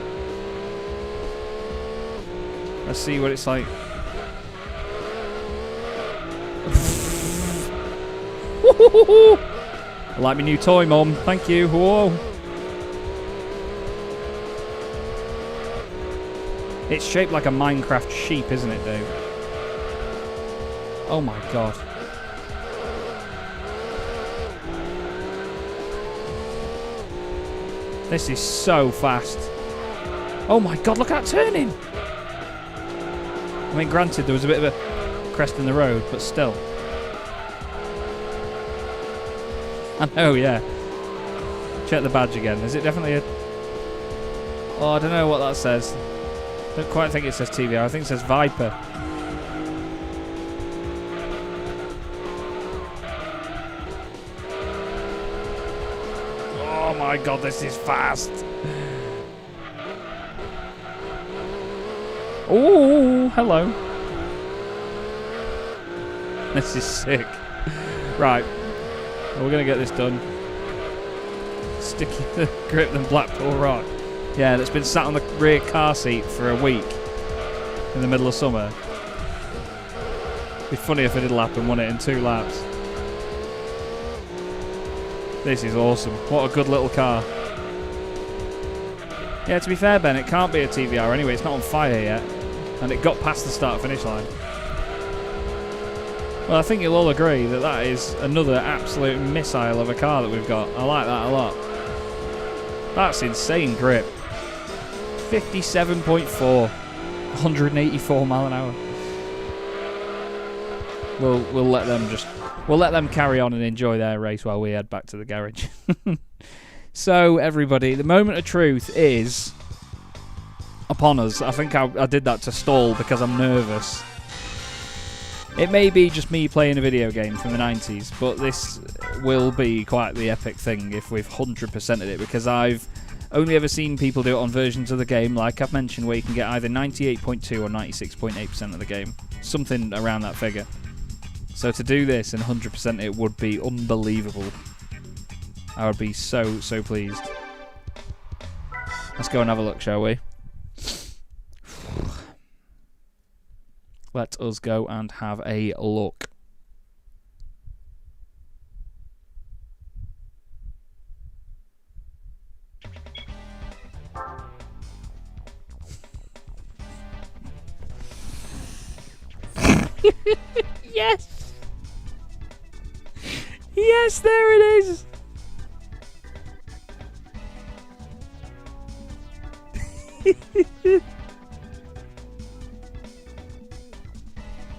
Let's see what it's like. I like my new toy, Mum. Thank you. Whoa. It's shaped like a Minecraft sheep, isn't it, Dave? Oh my god. This is so fast. Oh my god, look at that turning! I mean, granted, there was a bit of a crest in the road, but still. I know, yeah. Check the badge again. Is it definitely a... Oh, I don't know what that says. I don't quite think it says TVR. I think it says Viper. Oh my god, this is fast. Oh, hello. This is sick. Right. We're going to get this done. Sticky grip than Blackpool Rock. Yeah, that's been sat on the rear car seat for a week in the middle of summer. It'd be funny if I did a lap and won it in 2 laps. This is awesome. What a good little car. Yeah, to be fair, Ben, it can't be a TVR anyway. It's not on fire yet. And it got past the start-finish line. Well, I think you'll all agree that that is another absolute missile of a car that we've got. I like that a lot. That's insane grip. 57.4. 184 mile an hour. We'll let them carry on and enjoy their race while we head back to the garage. So, everybody, the moment of truth is upon us. I think I did that to stall because I'm nervous. It may be just me playing a video game from the 90s, but this will be quite the epic thing if we've 100%ed it, because I've only ever seen people do it on versions of the game, like I've mentioned, where you can get either 98.2 or 96.8% of the game. Something around that figure. So to do this and 100% it would be unbelievable. I would be so, so pleased. Let's go and have a look, shall we? Let us go and have a look. Yes! Yes, there it is!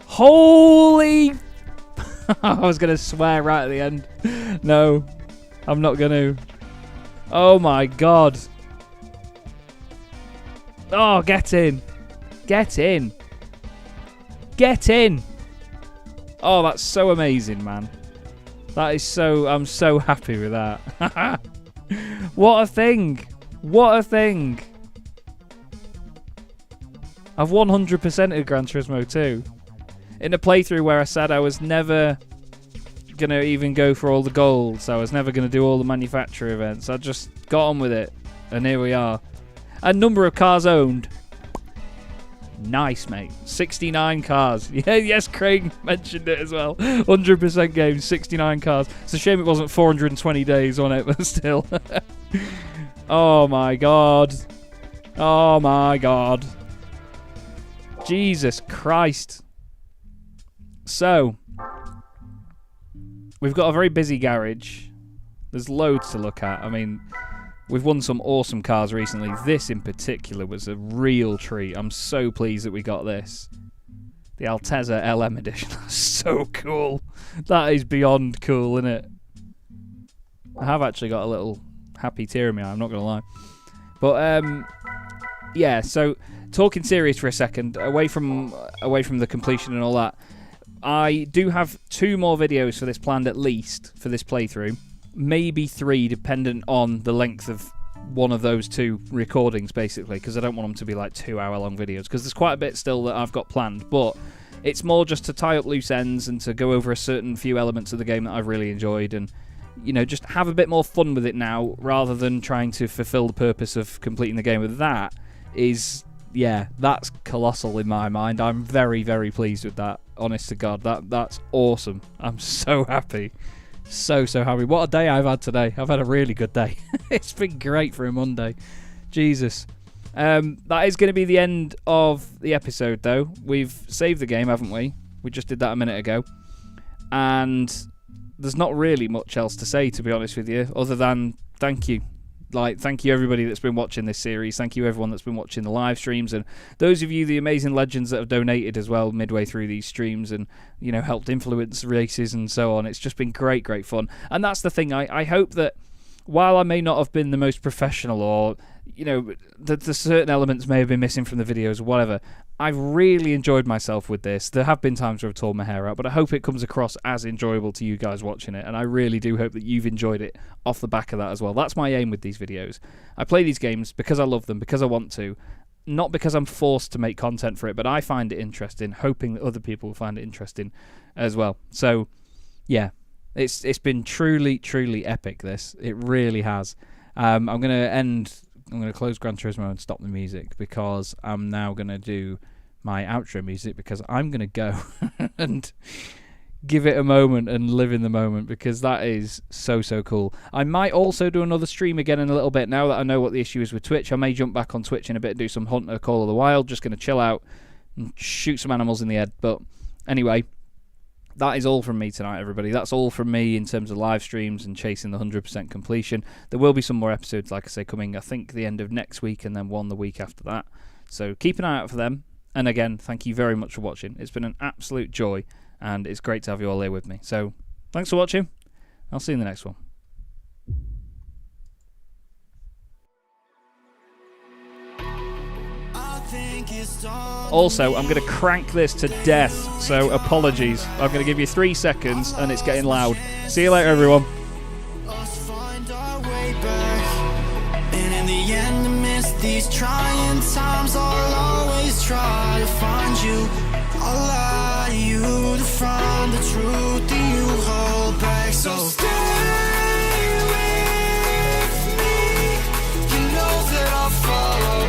Holy... I was going to swear right at the end. No, I'm not going to. Oh my god. Oh, get in. Get in. Get in. Oh, that's so amazing, man. That is so... I'm so happy with that. What a thing. What a thing. I've 100%ed Gran Turismo 2. In a playthrough where I said I was never going to even go for all the golds. I was never going to do all the manufacturer events. I just got on with it. And here we are. A number of cars owned. Nice, mate. 69 cars. Yeah, yes, Craig mentioned it as well. 100% games, 69 cars. It's a shame it wasn't 420 days on it, but still. Oh, my God. Oh, my God. Jesus Christ. So, we've got a very busy garage. There's loads to look at. I mean, we've won some awesome cars recently. This in particular was a real treat. I'm so pleased that we got this. The Altezza LM edition. So cool. That is beyond cool, isn't it? I have actually got a little happy tear in my eye, I'm not going to lie. But, yeah, so talking serious for a second, away from the completion and all that, I do have 2 more videos for this planned at least for this playthrough. Maybe 3, dependent on the length of one of those 2 recordings, basically, because I don't want them to be like 2-hour-long videos, because there's quite a bit still that I've got planned, but it's more just to tie up loose ends and to go over a certain few elements of the game that I've really enjoyed, and, you know, just have a bit more fun with it now, rather than trying to fulfill the purpose of completing the game. With that is, yeah, that's colossal in my mind. I'm very, very pleased with that. Honest to God, that's awesome. I'm so happy. So happy. What a day I've had today. I've had a really good day. It's been great for a Monday. Jesus. That is going to be the end of the episode, though. We've saved the game, haven't we? We just did that a minute ago. And there's not really much else to say, to be honest with you, other than thank you. Thank you everybody that's been watching this series. Thank you everyone that's been watching the live streams, and those of you, the amazing legends that have donated as well midway through these streams and, you know, helped influence races and so on. It's just been great fun. And that's the thing. I hope that while I may not have been the most professional, or, you know, the certain elements may have been missing from the videos or whatever, I've really enjoyed myself with this. There have been times where I've torn my hair out, but I hope it comes across as enjoyable to you guys watching it, and I really do hope that you've enjoyed it off the back of that as well. That's my aim with these videos. I play these games because I love them, because I want to, not because I'm forced to make content for it, but I find it interesting, hoping that other people will find it interesting as well. So, yeah, it's been truly epic, this. It really has. I'm going to close Gran Turismo and stop the music, because I'm now going to do my outro music, because I'm going to go and give it a moment and live in the moment, because that is so cool. I might also do another stream again in a little bit now that I know what the issue is with Twitch. I may jump back on Twitch in a bit and do some Hunter Call of the Wild. Just going to chill out and shoot some animals in the head. But anyway, that is all from me tonight, everybody. That's all from me in terms of live streams and chasing the 100% completion. There will be some more episodes, like I say, coming, I think, the end of next week, and then one the week after that. So keep an eye out for them. And again, thank you very much for watching. It's been an absolute joy, and it's great to have you all here with me. So thanks for watching. I'll see you in the next one. Also, I'm going to crank this to death, so apologies. I'm going to give you 3 seconds, and it's getting loud. See you later, everyone. And in the end, amidst these trying times, I'll always try to find you. I'll lie to you to find the truth that you hold back. So stay with me. You know that I'll follow.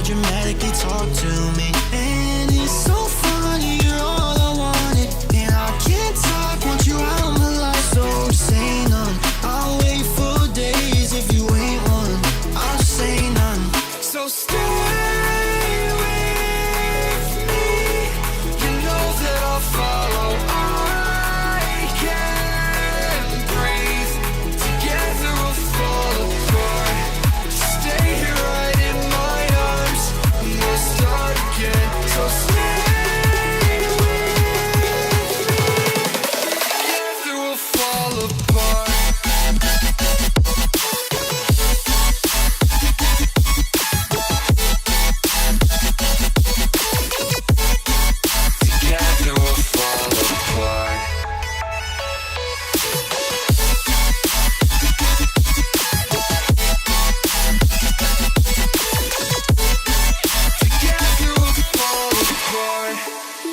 Dramatically talk to me, and it's so funny, you're all I wanted, and I can't talk, want you out of my life, so say none. I'll wait for days if you ain't one, I'll say none. So stay with me, you know that I'll follow. I can't breathe, together we'll fall apart. Stay here right in my arms, we'll start again. So stay with me, together we'll fall apart. Together we'll fall apart. Together we'll fall apart.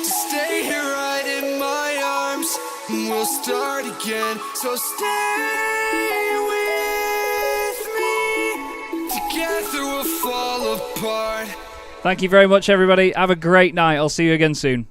Stay here right in my arms, and we'll start again. So stay with me. Together we'll fall apart. Thank you very much, everybody. Have a great night. I'll see you again soon.